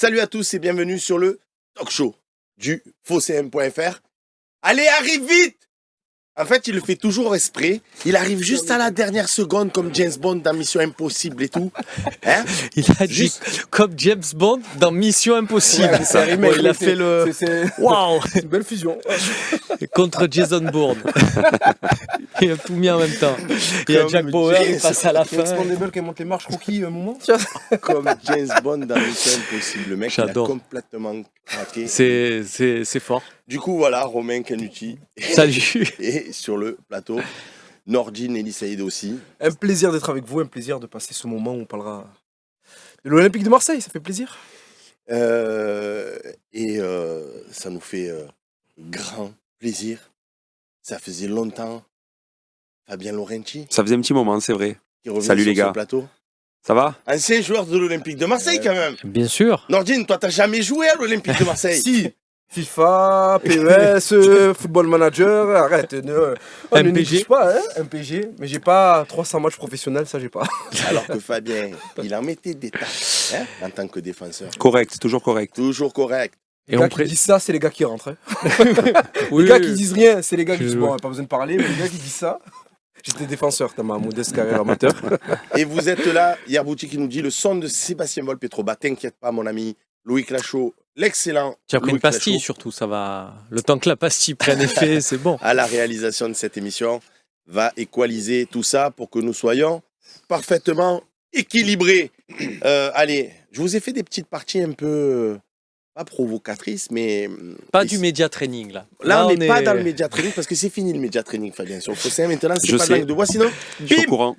Salut à tous et bienvenue sur le talk show du FauxCM.fr. Allez, arrive vite! En fait, il le fait toujours exprès. Il arrive juste à la dernière seconde comme James Bond dans Mission Impossible et tout. Hein? Il a dit comme James Bond dans Mission Impossible. Ouais, c'est un remake, il a fait le... Waouh. C'est une belle fusion. Contre Jason Bourne. Il a tout mis en même temps. Il y a Jack Bauer qui passe à la fin. Expandable qui monte les marches rookie un moment. Comme James Bond dans Mission Impossible. Le mec, J'adore. il a complètement craqué. C'est fort. Du coup, voilà, Romain Canuti. Salut. Et sur le plateau, Nordine et Saïd aussi. Un plaisir d'être avec vous, un plaisir de passer ce moment où on parlera de l'Olympique de Marseille, ça fait plaisir. Ça nous fait grand plaisir. Ça faisait longtemps. Fabien Laurenti. Ça faisait un petit moment, c'est vrai. Qui revient Salut sur les gars. ce plateau. Ça va? Ancien joueur de l'Olympique de Marseille quand même. Bien sûr. Nordine, toi t'as jamais joué à l'Olympique de Marseille? Si, FIFA, PES, Football Manager, arrête. Ne néglige pas, hein, MPG. Mais j'ai pas 300 matchs professionnels, ça j'ai pas. Alors que Fabien, il en mettait des tas hein, en tant que défenseur. Correct, toujours correct. Toujours correct. Les gars qui disent ça, c'est les gars qui rentrent. Hein. Oui. Les gars qui disent rien, c'est les gars qui disent bon, pas besoin de parler, mais les gars qui disent ça. J'étais défenseur dans ma modeste carrière amateur. Et vous êtes là, Yerbouti qui nous dit le son de Sébastien Volpetroba. T'inquiète pas, mon ami. Loïc Lachaud, l'excellent. Tu as pris une Loïc pastille Lachaud, surtout, ça va. Le temps que la pastille prenne effet, c'est bon. à la réalisation de cette émission, va équaliser tout ça pour que nous soyons parfaitement équilibrés. Allez, je vous ai fait des petites parties un peu, pas provocatrices, mais... Pas du média training là. Là, on n'est pas dans le média training parce que c'est fini le média training, Fabien. Sur le FauxCM, maintenant, c'est Je pas sais. langue de bois. Sinon, Je suis au bim, courant.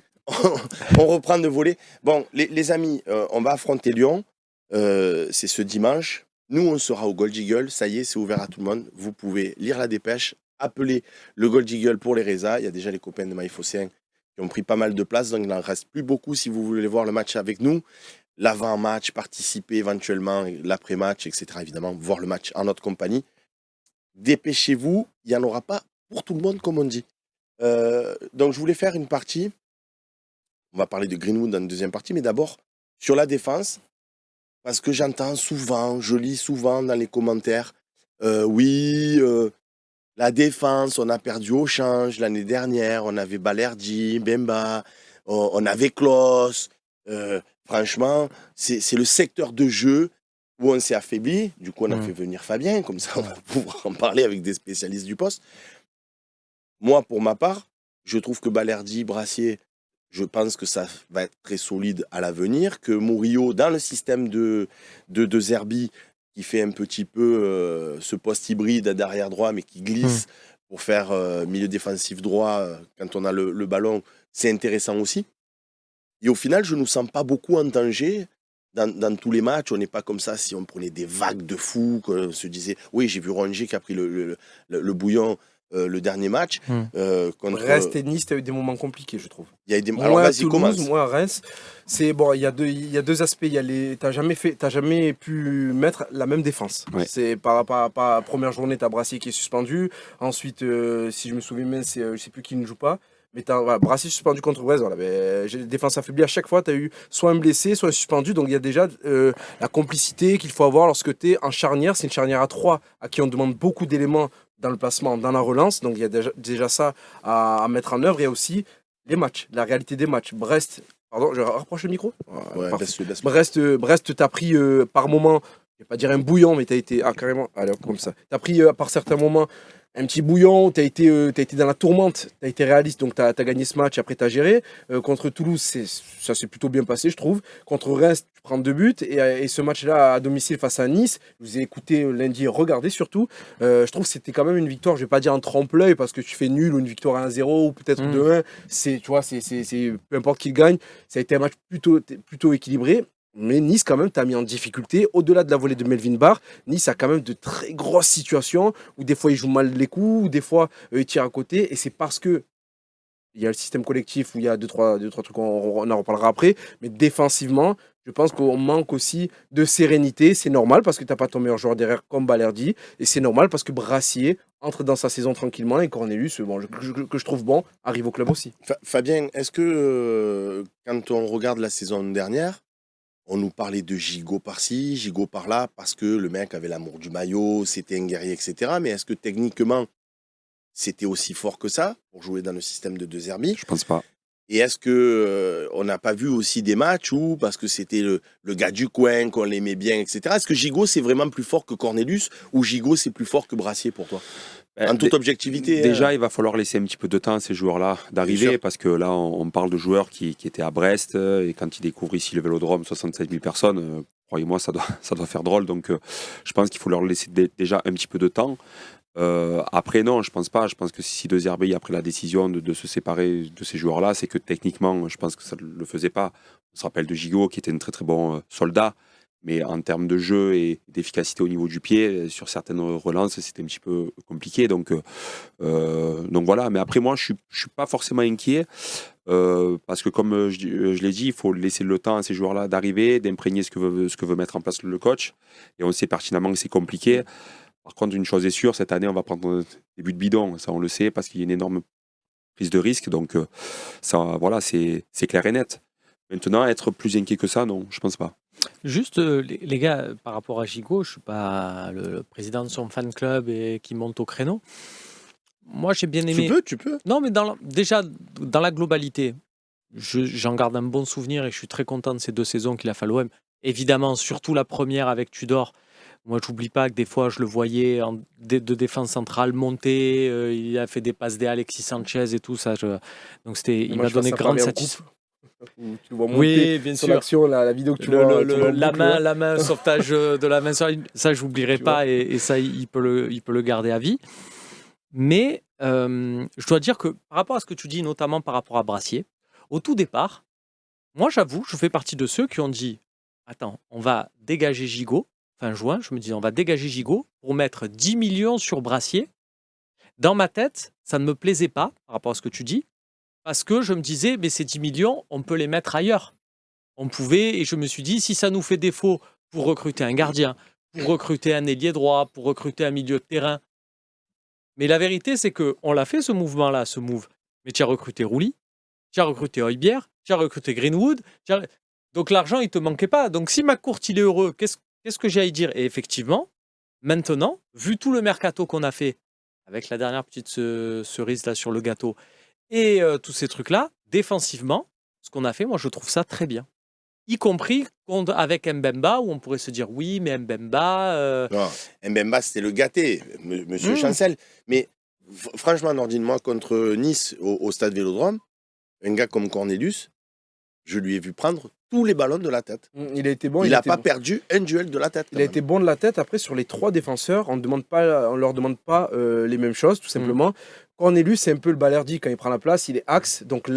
on reprend de voler. Bon, les amis, on va affronter Lyon. C'est ce dimanche. Nous, on sera au Gold Eagle. Ça y est, c'est ouvert à tout le monde. Vous pouvez lire la dépêche, appeler le Gold Eagle pour les résas. Il y a déjà les copains de MyFauxCM qui ont pris pas mal de place, donc il n'en reste plus beaucoup si vous voulez voir le match avec nous. L'avant-match, participer éventuellement, l'après-match, etc. Évidemment, voir le match en notre compagnie. Dépêchez-vous, il n'y en aura pas pour tout le monde, comme on dit. Donc, je voulais faire une partie. On va parler de Greenwood dans une deuxième partie, mais d'abord, sur la défense, parce que j'entends souvent, je lis souvent dans les commentaires, la défense, on a perdu au change l'année dernière, on avait Balerdi, Bemba, on avait Klos. Franchement, c'est le secteur de jeu où on s'est affaibli. Du coup, on a fait venir Fabien, comme ça on va pouvoir en parler avec des spécialistes du poste. Moi, pour ma part, je trouve que Balerdi, Brassier, je pense que ça va être très solide à l'avenir, que Murillo, dans le système de Zerbi, qui fait un petit peu ce poste hybride d'arrière droit, mais qui glisse pour faire milieu défensif droit quand on a le ballon, c'est intéressant aussi. Et au final, je ne nous sens pas beaucoup en danger dans tous les matchs. On n'est pas comme ça si on prenait des vagues de fous, qu'on se disait, oui, j'ai vu Rongier qui a pris le bouillon le dernier match. Contre Brest et Nice, tu as eu des moments compliqués, je trouve. Il y a des... Moi, Alors, vas-y, Toulouse, commence. moi, Reims, c'est bon. Il y a deux aspects. T'as jamais pu mettre la même défense. Ouais. C'est par la première journée, t'as Brassier qui est suspendu. Ensuite, si je me souviens bien, je sais plus qui ne joue pas. Mais t'as Brassier suspendu contre Brest. Voilà, j'ai des défenses affaiblies. À chaque fois, tu as eu soit un blessé, soit un suspendu. Donc il y a déjà la complicité qu'il faut avoir lorsque tu es en charnière. C'est une charnière à 3 à qui on demande beaucoup d'éléments dans le placement, dans la relance. Donc il y a déjà ça à mettre en œuvre. Il y a aussi les matchs, la réalité des matchs. Brest, pardon, je rapproche le micro. Ouais, Parfait. baisse-le. Brest t'as pris par moment, je vais pas dire un bouillon, mais t'as été carrément, allez, comme ça. T'as pris par certains moments un petit bouillon, t'as été dans la tourmente, t'as été réaliste, donc t'as gagné ce match, après t'as géré. Contre Toulouse, ça s'est plutôt bien passé, je trouve. Contre Reims, tu prends 2 buts, et ce match-là à domicile face à Nice, je vous ai écouté lundi, regardez surtout. Je trouve que c'était quand même une victoire, je vais pas dire en trompe-l'œil, parce que tu fais nul ou une victoire à 1-0 ou peut-être 2-1, c'est peu importe qui gagne, ça a été un match plutôt équilibré. Mais Nice, quand même, t'a mis en difficulté. Au-delà de la volée de Melvin Barr, Nice a quand même de très grosses situations où des fois, il joue mal les coups, ou des fois, il tire à côté. Et c'est parce que il y a le système collectif où il y a deux, trois trucs, on en reparlera après. Mais défensivement, je pense qu'on manque aussi de sérénité. C'est normal parce que tu n'as pas ton meilleur joueur derrière comme Balerdi. Et c'est normal parce que Brassier entre dans sa saison tranquillement et Cornelius, que je trouve bon, arrive au club aussi. Fabien, est-ce que quand on regarde la saison dernière, On nous parlait de gigot par-ci, gigot par-là, parce que le mec avait l'amour du maillot, c'était un guerrier, etc. Mais est-ce que techniquement, c'était aussi fort que ça pour jouer dans le système de 2 Herbie? Je pense pas. Et est-ce que on n'a pas vu aussi des matchs où, parce que c'était le gars du coin, qu'on l'aimait bien, etc. Est-ce que Gigot, c'est vraiment plus fort que Cornelius ou Gigot, c'est plus fort que Brassier pour toi? En toute objectivité. Déjà, il va falloir laisser un petit peu de temps à ces joueurs-là Bien d'arriver, sûr. parce que là, on parle de joueurs qui étaient à Brest, et quand ils découvrent ici le Vélodrome, 67 000 personnes, croyez-moi, ça doit faire drôle. Donc, je pense qu'il faut leur laisser déjà un petit peu de temps. Après, non, je pense pas. Je pense que si De Zerbi a pris la décision de se séparer de ces joueurs-là, c'est que techniquement, je pense que ça ne le faisait pas. On se rappelle de Gigot, qui était un très très bon soldat, mais en termes de jeu et d'efficacité au niveau du pied, sur certaines relances, c'était un petit peu compliqué. Donc voilà. Mais après, moi, je suis pas forcément inquiet. Parce que comme je l'ai dit, il faut laisser le temps à ces joueurs-là d'arriver, d'imprégner ce que veut mettre en place le coach. Et on sait pertinemment que c'est compliqué. Par contre, une chose est sûre, cette année, on va prendre des buts bidons. Ça, on le sait, parce qu'il y a une énorme prise de risque. Donc, ça, voilà, c'est clair et net. Maintenant, être plus inquiet que ça, non, je pense pas. Juste, les gars, par rapport à Gigot, je ne suis pas le président de son fan club et qui monte au créneau. Moi, j'ai bien aimé. Tu peux. Non, mais déjà, dans la globalité, j'en garde un bon souvenir et je suis très content de ces 2 saisons qu'il a fait à l'OM. Évidemment, surtout la première avec Tudor. Moi, je n'oublie pas que des fois, je le voyais de défense centrale monter. Il a fait des passes des Alexis Sanchez et tout ça. Donc, il m'a donné grande satisfaction. Tu le vois monter Oui, bien sur sûr. l'action, la vidéo que tu vois. La main, sauvetage de la main sur la ligne, ça, je n'oublierai pas et ça, il peut le garder à vie. Mais je dois dire que par rapport à ce que tu dis, notamment par rapport à Brassier, au tout départ, moi, j'avoue, je fais partie de ceux qui ont dit attends, on va dégager Gigot. Fin juin, je me dis on va dégager Gigot pour mettre 10 millions sur Brassier. Dans ma tête, ça ne me plaisait pas par rapport à ce que tu dis, parce que je me disais, mais ces 10 millions, on peut les mettre ailleurs. On pouvait, et je me suis dit, si ça nous fait défaut pour recruter un gardien, pour recruter un ailier droit, pour recruter un milieu de terrain. Mais la vérité, c'est qu'on l'a fait ce mouvement-là, ce move. Mais tu as recruté Rouli, tu as recruté Højbjerg, tu as recruté Greenwood. Donc l'argent, il ne te manquait pas. Donc si McCourt, il est heureux, qu'est-ce que j'ai à y dire? Et effectivement, maintenant, vu tout le mercato qu'on a fait, avec la dernière petite cerise là sur le gâteau, et tous ces trucs-là, défensivement, ce qu'on a fait, moi, je trouve ça très bien. Y compris avec Mbemba, où on pourrait se dire, oui, mais Mbemba... Non, Mbemba, c'était le gâté, monsieur Chancel. Mais franchement, Nordine, moi, contre Nice, au stade Vélodrome, un gars comme Cornelius, je lui ai vu prendre tous les ballons de la tête. Il a été bon. Il n'a pas perdu un duel de la tête. Il a été bon de la tête. Après, sur les 3 défenseurs, on ne leur demande pas les mêmes choses, tout simplement. Cornelius, c'est un peu le Balerdi quand il prend la place. Il est axe. Donc,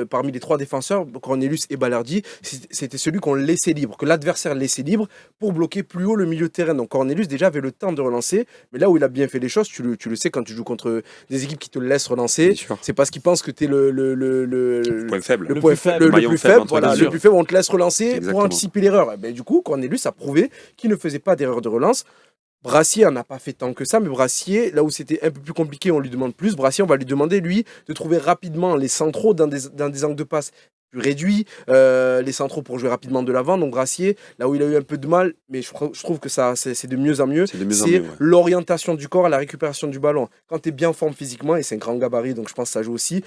parmi les 3 défenseurs, Cornelius et Balerdi, c'était celui qu'on laissait libre, que l'adversaire laissait libre pour bloquer plus haut le milieu de terrain. Donc, Cornelius, déjà, avait le temps de relancer. Mais là où il a bien fait les choses, tu le sais, quand tu joues contre des équipes qui te laissent relancer, c'est parce qu'ils pensent que tu es le point faible. Le plus faible, voilà, le plus faible, on te laisse relancer Exactement. pour anticiper l'erreur. Du coup, Cornelius a prouvé qu'il ne faisait pas d'erreur de relance. Brassier n'a pas fait tant que ça, mais Brassier, là où c'était un peu plus compliqué, on lui demande plus. Brassier, on va lui demander, lui, de trouver rapidement les centraux dans des angles de passe plus réduits, les centraux pour jouer rapidement de l'avant. Donc Brassier, là où il a eu un peu de mal, mais je trouve que ça, c'est de mieux en mieux, c'est l'orientation du corps à la récupération du ballon. Quand tu es bien en forme physiquement, et c'est un grand gabarit, donc je pense que ça joue aussi,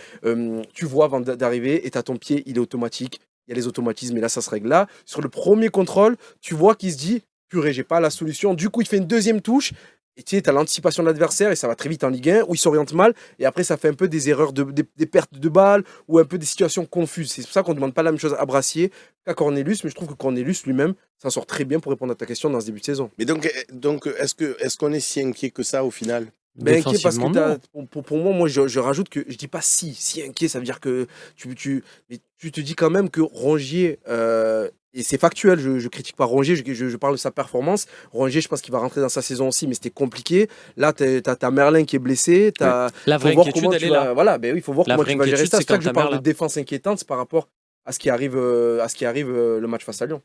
tu vois avant d'arriver, et tu as ton pied, il est automatique. Il y a les automatismes, et là, ça se règle là. Sur le premier contrôle, tu vois qu'il se dit purée, j'ai pas la solution. Du coup, il fait une deuxième touche. Et tu sais, as l'anticipation de l'adversaire et ça va très vite en Ligue 1 où il s'oriente mal. Et après, ça fait un peu des erreurs, des pertes de balles ou un peu des situations confuses. C'est pour ça qu'on ne demande pas la même chose à Brassier qu'à Cornelius. Mais je trouve que Cornelius lui-même s'en sort très bien pour répondre à ta question dans ce début de saison. Mais donc est-ce qu'on est si inquiet que ça au final? Inquiet parce que pour moi, je rajoute que je dis pas si inquiet, ça veut dire que mais tu te dis quand même que Rongier. Et c'est factuel, je critique pas Rongier, je parle de sa performance. Rongier, je pense qu'il va rentrer dans sa saison aussi, mais c'était compliqué. Là, t'as Merlin qui est blessé. La vraie inquiétude, elle est là. Voilà, il faut voir comment tu vas gérer ça. C'est pour ça que je parle Merlin. de défense inquiétante, c'est par rapport à ce qui arrive, le match face à Lyon.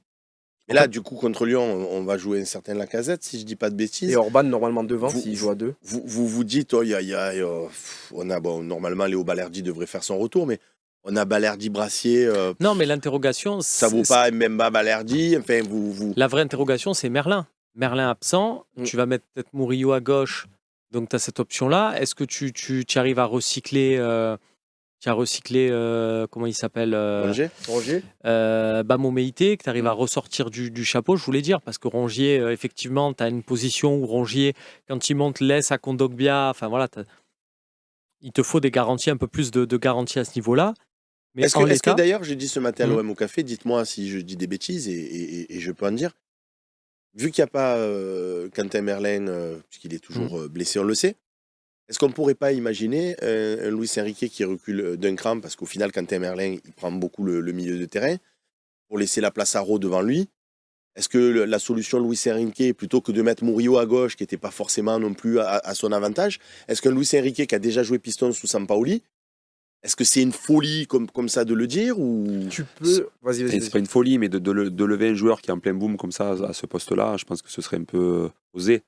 Et là, du coup, contre Lyon, on va jouer un certain Lacazette, si je dis pas de bêtises. Et Orban, normalement, devant, s'il joue à 2. Vous dites, normalement, Léo Balerdi devrait faire son retour, mais On a Balerdi-Brassier. Non, mais l'interrogation, Ça vaut pas Mbemba Balerdi. Enfin, la vraie interrogation, c'est Merlin. Merlin absent, tu vas mettre peut-être Murillo à gauche, donc tu as cette option-là. Est-ce que tu arrives à recycler comment il s'appelle Rongier. Bamo Meïté, que tu arrives à ressortir du chapeau, je voulais dire, parce que Rongier, effectivement, tu as une position où Rongier, quand il monte, laisse à Kondogbia. Enfin voilà, il te faut des garanties, un peu plus de garanties à ce niveau-là. Mais Est-ce que d'ailleurs, j'ai dit ce matin à l'OM au café, dites-moi si je dis des bêtises et je peux en dire. Vu qu'il n'y a pas Quentin Merlin, puisqu'il est toujours blessé, on le sait, est-ce qu'on ne pourrait pas imaginer un Luis Enrique qui recule d'un cran, parce qu'au final, Quentin Merlin, il prend beaucoup le milieu de terrain, pour laisser la place à Raw devant lui? Est-ce que la solution Luis Enrique, plutôt que de mettre Murillo à gauche, qui n'était pas forcément non plus à son avantage, est-ce qu'un Luis Enrique qui a déjà joué piston sous Sampaoli, est-ce que c'est une folie comme ça de le dire ou... Tu peux... Vas-y. C'est pas une folie, mais de lever un joueur qui est en plein boom comme ça à ce poste-là, je pense que ce serait un peu osé.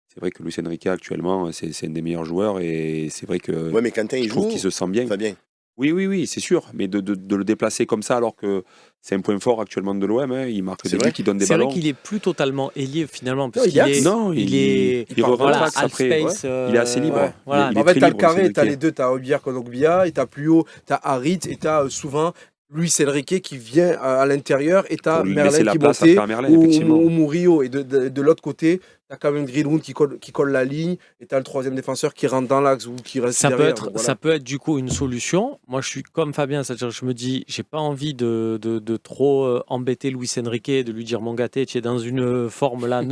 C'est vrai que Luis Enrique actuellement, c'est un des meilleurs joueurs et c'est vrai que ouais, mais Quentin, je trouve qu'il se sent bien. Fabien. Oui, c'est sûr, mais de le déplacer comme ça alors que c'est un point fort actuellement de l'OM, hein. Il marque des buts, il donne des ballons. C'est vrai qu'il est plus totalement ailier finalement, parce il retrace après. Il est assez libre. Ouais. Voilà. En fait, t'as le carré, t'as les deux, t'as Obier, Kondogbia, et t'as plus haut, t'as Harit, et t'as souvent Luis Enrique qui vient à l'intérieur, et t'as Merlin qui montait, ou Murillo, et de l'autre côté, t'as quand même Greenwood qui colle la ligne, et t'as le troisième défenseur qui rentre dans l'axe ou qui reste derrière. Ça peut être du coup une solution. Moi, je suis comme Fabien, c'est-à-dire je me dis, j'ai pas envie de trop embêter Luis Enrique, de lui dire mon gâté, tu es dans une forme là,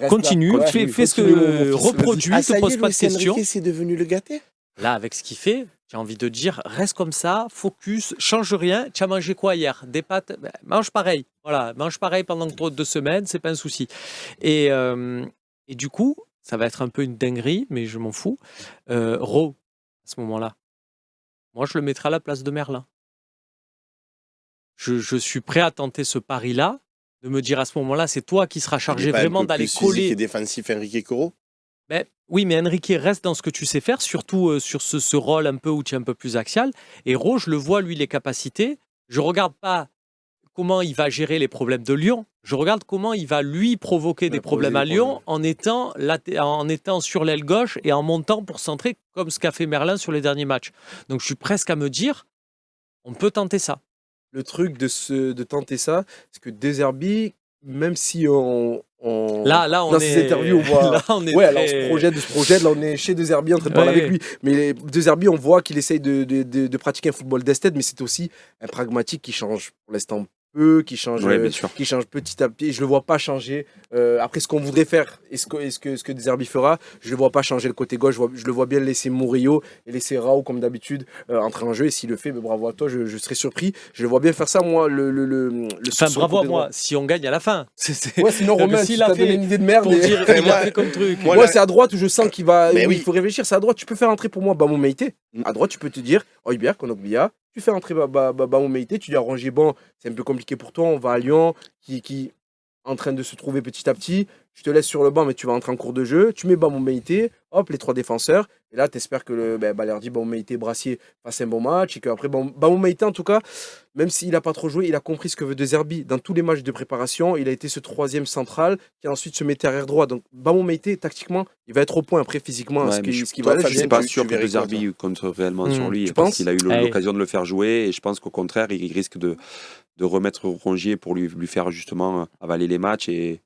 continue, fais ce que reproduis, te pose pas de questions. C'est devenu le gâté. Là, avec ce qu'il fait, j'ai envie de dire, reste comme ça, focus, change rien. Tu as mangé quoi hier? Des pâtes? Mange pareil. Voilà, mange pareil pendant 2 semaines, c'est pas un souci. Et du coup, ça va être un peu une dinguerie, mais je m'en fous. Ro, à ce moment-là, moi, je le mettrai à la place de Merlin. Je suis prêt à tenter ce pari-là, de me dire à ce moment-là, c'est toi qui seras chargé vraiment d'aller coller. Et défensif Enrique Coro. Oui, mais Enrique reste dans ce que tu sais faire, surtout sur ce rôle un peu où tu es un peu plus axial. Et Ro, je le vois, lui, les capacités. Je ne regarde pas comment il va gérer les problèmes de Lyon. Je regarde comment il va, lui, provoquer des problèmes à Lyon en étant sur l'aile gauche et en montant pour centrer, comme ce qu'a fait Merlin sur les derniers matchs. Donc, je suis presque à me dire, on peut tenter ça. Le truc de tenter ça, c'est que De Zerbi, même si on là, on dans est... ces interviews, on voit. Là, on est ouais, très... alors on se projette, là, on est chez De Zerbi en train de parler avec lui. Mais De Zerbi, on voit qu'il essaye de pratiquer un football d'esthète, mais c'est aussi un pragmatique qui change pour l'instant peu, qui change petit à petit. Je le vois pas changer. Après, ce qu'on voudrait faire, et ce que De Zerbi fera, je le vois pas changer le côté gauche. Je le vois bien laisser Murillo et laisser Raoult comme d'habitude entrer en jeu. Et s'il le fait, bravo à toi, je serais surpris. Je le vois bien faire ça, moi. Bravo à moi, si on gagne à la fin. Ouais, sinon Romain, si t'as donné une idée de merde. Pour dire qu'il a fait comme truc. Moi, c'est à droite où je sens qu'il va. Il faut réfléchir. C'est à droite. Tu peux faire entrer pour moi Bamo Meïté. À droite, tu peux te dire Højbjerg, Kondogbia. Tu fais entrer Bamo Meïté, tu dis à Rongier, bon, c'est un peu compliqué pour toi, on va à Lyon, qui est en train de se trouver petit à petit. Je te laisse sur le banc, mais tu vas entrer en cours de jeu. Tu mets Bamo Meïté, hop, les 3 défenseurs. Et là, tu espères que Balerdi, Bamo Meïté, Brassier fassent un bon match. Et qu'après, Bamo Meïté, en tout cas, même s'il n'a pas trop joué, il a compris ce que veut De Zerbi. Dans tous les matchs de préparation, il a été ce 3e central qui ensuite se mettait arrière droit. Donc, Bamo Meïté, tactiquement, il va être au point après physiquement. Je ne suis pas sûr que De Zerbi compte réellement sur lui. Je pense qu'il a eu l'occasion de le faire jouer. Et je pense qu'au contraire, il risque de remettre Rongier pour lui faire justement avaler les matchs et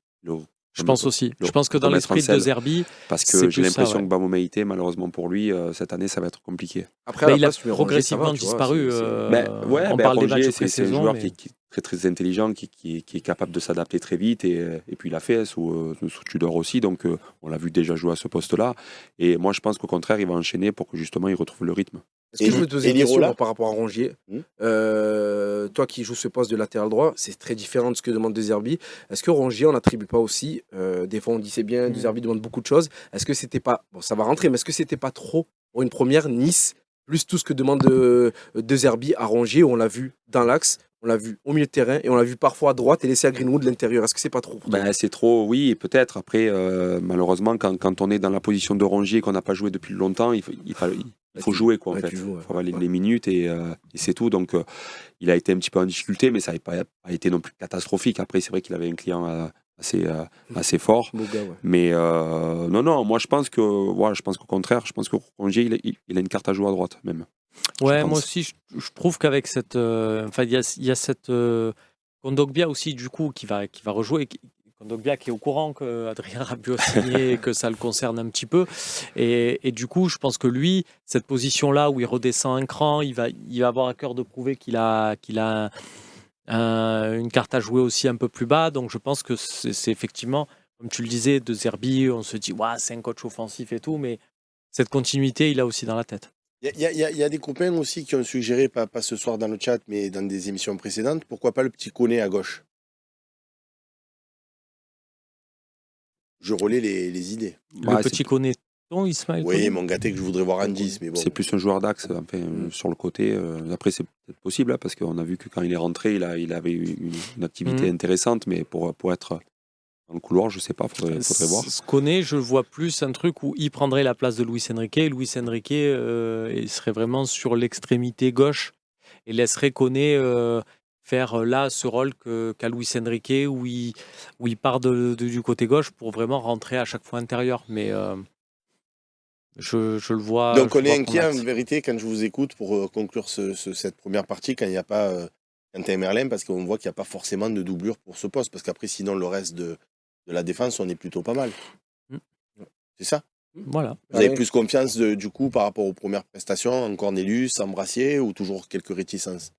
je pense aussi. Je pense que dans l'esprit de Zerbi, parce que j'ai l'impression que Bamo Meïté, malheureusement pour lui, cette année, ça va être compliqué. Après, il a progressivement disparu. On parle des matchs de pré-saison. C'est un joueur qui est très très intelligent, qui est capable de s'adapter très vite et puis il l'a fait sous Tudor aussi. Donc on l'a vu déjà jouer à ce poste-là. Et moi, je pense qu'au contraire, il va enchaîner pour que justement il retrouve le rythme. Est-ce que je peux te poser une question par rapport à Rongier? Toi qui joues ce poste de latéral droit, c'est très différent de ce que demande De Zerbi. Est-ce que Rongier, on n'attribue pas aussi, des fois on dit c'est bien, De Zerbi demande beaucoup de choses. Est-ce que c'était pas, bon ça va rentrer, mais est-ce que c'était pas trop pour une première Nice, plus tout ce que demande De Zerbi à Rongier, où on l'a vu dans l'axe, on l'a vu au milieu de terrain et on l'a vu parfois à droite et laissé à Greenwood de l'intérieur. Est-ce que c'est pas trop pour toi? Ben, c'est trop, oui, et peut-être. Après, malheureusement, quand on est dans la position de Rongier et qu'on n'a pas joué depuis longtemps, il faut jouer, quoi, en Ouais, fait. tu joues, ouais. Il faut avaler les minutes et c'est tout. Donc, il a été un petit peu en difficulté, mais ça n'a pas été non plus catastrophique. Après, c'est vrai qu'il avait un client assez fort. Beau gars, ouais. Mais non, moi, je pense qu'au contraire, je pense que Rongier, il a une carte à jouer à droite, même. Ouais, pense. moi aussi, je trouve qu'avec cette. Enfin, il y a cette. Kondogbia aussi, du coup, qui va rejouer. Kondogbia qui est au courant qu'Adrien Rabiot a signé et que ça le concerne un petit peu. Et du coup, je pense que lui, cette position-là où il redescend un cran, il va avoir à cœur de prouver qu'il a une carte à jouer aussi un peu plus bas. Donc, je pense que c'est effectivement, comme tu le disais, de Zerbi, on se dit, c'est un coach offensif et tout, mais cette continuité, il a aussi dans la tête. Il y a des copains aussi qui ont suggéré, pas ce soir dans le chat, mais dans des émissions précédentes, pourquoi pas le petit Koné à gauche. Je relais les idées. Le petit Koné, Ismaël Oui, Koné. mon gâté que je voudrais voir en 10, mais bon. C'est plus un joueur d'axe, enfin, sur le côté. Après, c'est peut-être possible, hein, parce qu'on a vu que quand il est rentré, il avait une activité intéressante, mais pour être dans le couloir, je ne sais pas, faudrait voir. Ce Koné, je vois plus un truc où il prendrait la place de Luis Enrique. Luis Enrique, il serait vraiment sur l'extrémité gauche et laisserait Koné faire là ce rôle qu'a Luis Enrique, où il part du côté gauche pour vraiment rentrer à chaque fois intérieur. Mais je le vois. Donc je on le est vois inquiet prendre en l'axe. vérité quand je vous écoute pour conclure cette première partie quand il n'y a pas Quentin Merlin, parce qu'on voit qu'il n'y a pas forcément de doublure pour ce poste, parce qu'après sinon le reste de la défense on est plutôt pas mal. C'est ça? Voilà. Vous avez plus confiance du coup par rapport aux premières prestations en Cornelius, en Brassier, ou toujours quelques réticences?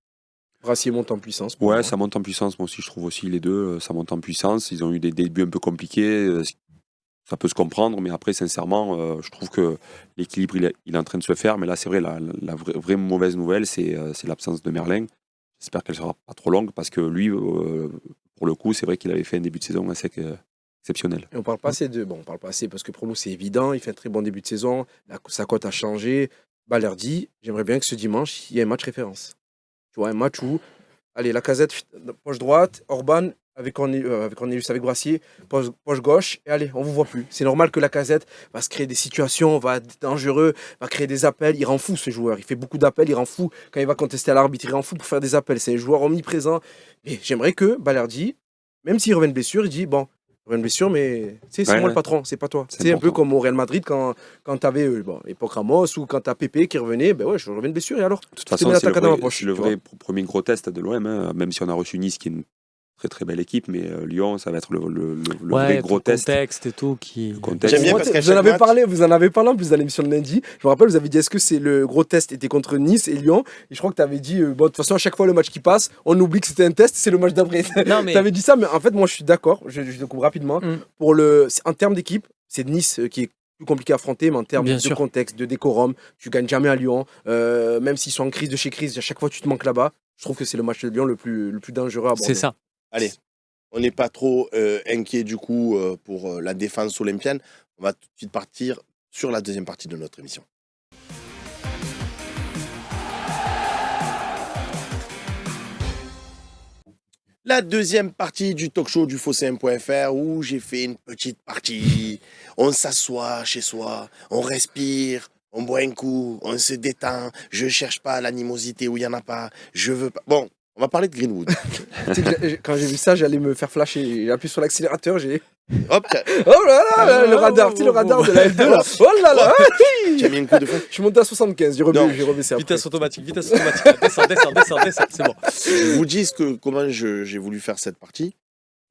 Brassier monte en puissance. Ouais, ça monte en puissance. Moi aussi, je trouve aussi les deux, ça monte en puissance. Ils ont eu des débuts un peu compliqués. Ça peut se comprendre, mais après, sincèrement, je trouve que l'équilibre, il est en train de se faire. Mais là, c'est vrai, la vraie mauvaise nouvelle, c'est l'absence de Merlin. J'espère qu'elle ne sera pas trop longue, parce que lui, pour le coup, c'est vrai qu'il avait fait un début de saison assez exceptionnel. Et on parle pas assez on parle pas assez parce que pour nous c'est évident, il fait un très bon début de saison, sa cote a changé. Balerdi, j'aimerais bien que ce dimanche, il y ait un match référence. Tu vois, un match où, allez, Lacazette, poche droite, Orban, avec Cornelius, avec Brassier, poche gauche, et allez, on vous voit plus. C'est normal que Lacazette va se créer des situations, va être dangereux, va créer des appels. Il rend fou ce joueur. Il fait beaucoup d'appels, il rend fou quand il va contester à l'arbitre, il rend fou pour faire des appels. C'est un joueur omniprésent. Et j'aimerais que Balerdi, même s'il revient de blessure, il dit bon, il revient de blessure, mais c'est moi le patron, c'est pas toi. C'est un peu comme au Real Madrid quand tu avais l'époque Ramos ou quand tu as Pépé qui revenait, ben ouais, je reviens de blessure et alors. De toute façon, c'est le vrai premier gros test de l'OM, hein, même si on a reçu Nice qui est une très très belle équipe, mais Lyon, ça va être le vrai gros test. Le contexte et tout. J'aime bien parce qu'à vous en avez parlé en plus dans l'émission de lundi. Je me rappelle, vous avez dit est-ce que c'est le gros test était contre Nice et Lyon, et je crois que tu avais dit bon, de toute façon à chaque fois le match qui passe, on oublie que c'était un test, c'est le match d'après. Mais... tu avais dit ça, mais en fait moi je suis d'accord, je découvre rapidement. En termes d'équipe, c'est Nice qui est plus compliqué à affronter, mais en termes de contexte, de décorum, tu gagnes jamais à Lyon, même s'ils sont en crise de chez crise, à chaque fois tu te manques là-bas. Je trouve que c'est le match de Lyon le plus dangereux à aborder. C'est ça. Allez, on n'est pas trop inquiet du coup pour la défense olympienne. On va tout de suite partir sur la deuxième partie de notre émission. La deuxième partie du talk show du Fosséen.fr où j'ai fait une petite partie. On s'assoit chez soi, on respire, on boit un coup, on se détend. Je cherche pas l'animosité où il n'y en a pas. Je veux pas. Bon, on va parler de Greenwood. Quand j'ai vu ça, j'allais me faire flasher. J'ai appuyé sur l'accélérateur, j'ai... Hop. Oh là là, le radar, le radar de la F2 là. Oh là là. Tu as mis un coup de feu. Je suis monté à 75, j'ai rebaissé après. Vitesse automatique. Descends, c'est bon. Je vous dis comment j'ai voulu faire cette partie.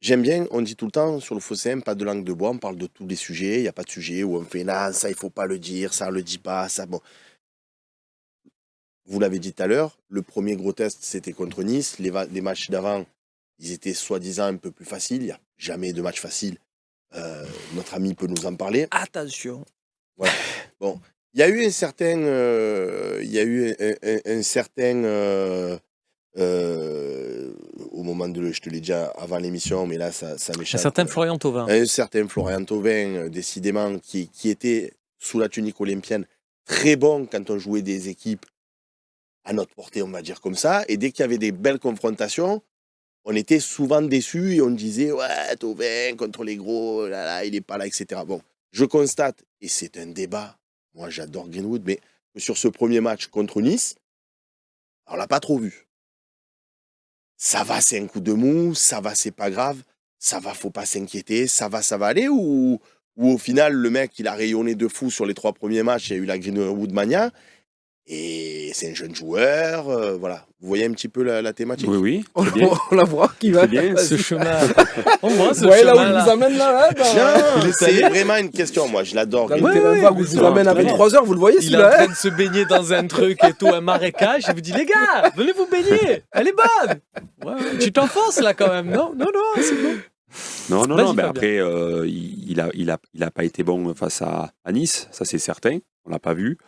J'aime bien, on dit tout le temps sur le Fosséen, pas de langue de bois, on parle de tous les sujets. Il n'y a pas de sujet où on fait non, ça il faut pas le dire, ça on le dit pas, ça bon. Vous l'avez dit tout à l'heure, le premier gros test c'était contre Nice. Les matchs d'avant, ils étaient soi-disant un peu plus faciles. Il n'y a jamais de match facile. Notre ami peut nous en parler. Attention. Voilà. Bon, il y a eu un certain, au moment de, je te l'ai déjà avant l'émission, mais là ça m'échappe. Un certain Florian Thauvin. Un certain Florian Thauvin, décidément, qui était sous la tunique olympienne, très bon quand on jouait des équipes à notre portée, on va dire comme ça. Et dès qu'il y avait des belles confrontations, on était souvent déçus et on disait « Ouais, Thauvin contre les gros, là, il n'est pas là, etc. » Bon, je constate, et c'est un débat, moi j'adore Greenwood, mais sur ce premier match contre Nice, on ne l'a pas trop vu. Ça va, c'est un coup de mou, ça va, c'est pas grave, ça va, faut pas s'inquiéter, ça va aller, ou au final, le mec, il a rayonné de fou sur les 3 premiers matchs, il y a eu la Greenwood Mania, et c'est un jeune joueur, voilà. Vous voyez un petit peu la thématique? Oui, On très bien. la voit qui va. Très bien. Ce chemin. On voit ce Vous voyez là où chemin il là. nous amène là, hein, Non, c'est vraiment une question, moi, je l'adore. Dans Greenwood. le terrain vague où je vous amène avec 3 heures, vous le voyez Il est en celui-là, train de se baigner dans un truc et tout, un marécage. Il vous dit, les gars, venez vous baigner. Elle est bonne. Ouais, tu t'enfonces là quand même. Non, c'est bon. Non, Vas-y, mais Fabien. après, il a pas été bon face à Nice, ça c'est certain, on l'a pas vu.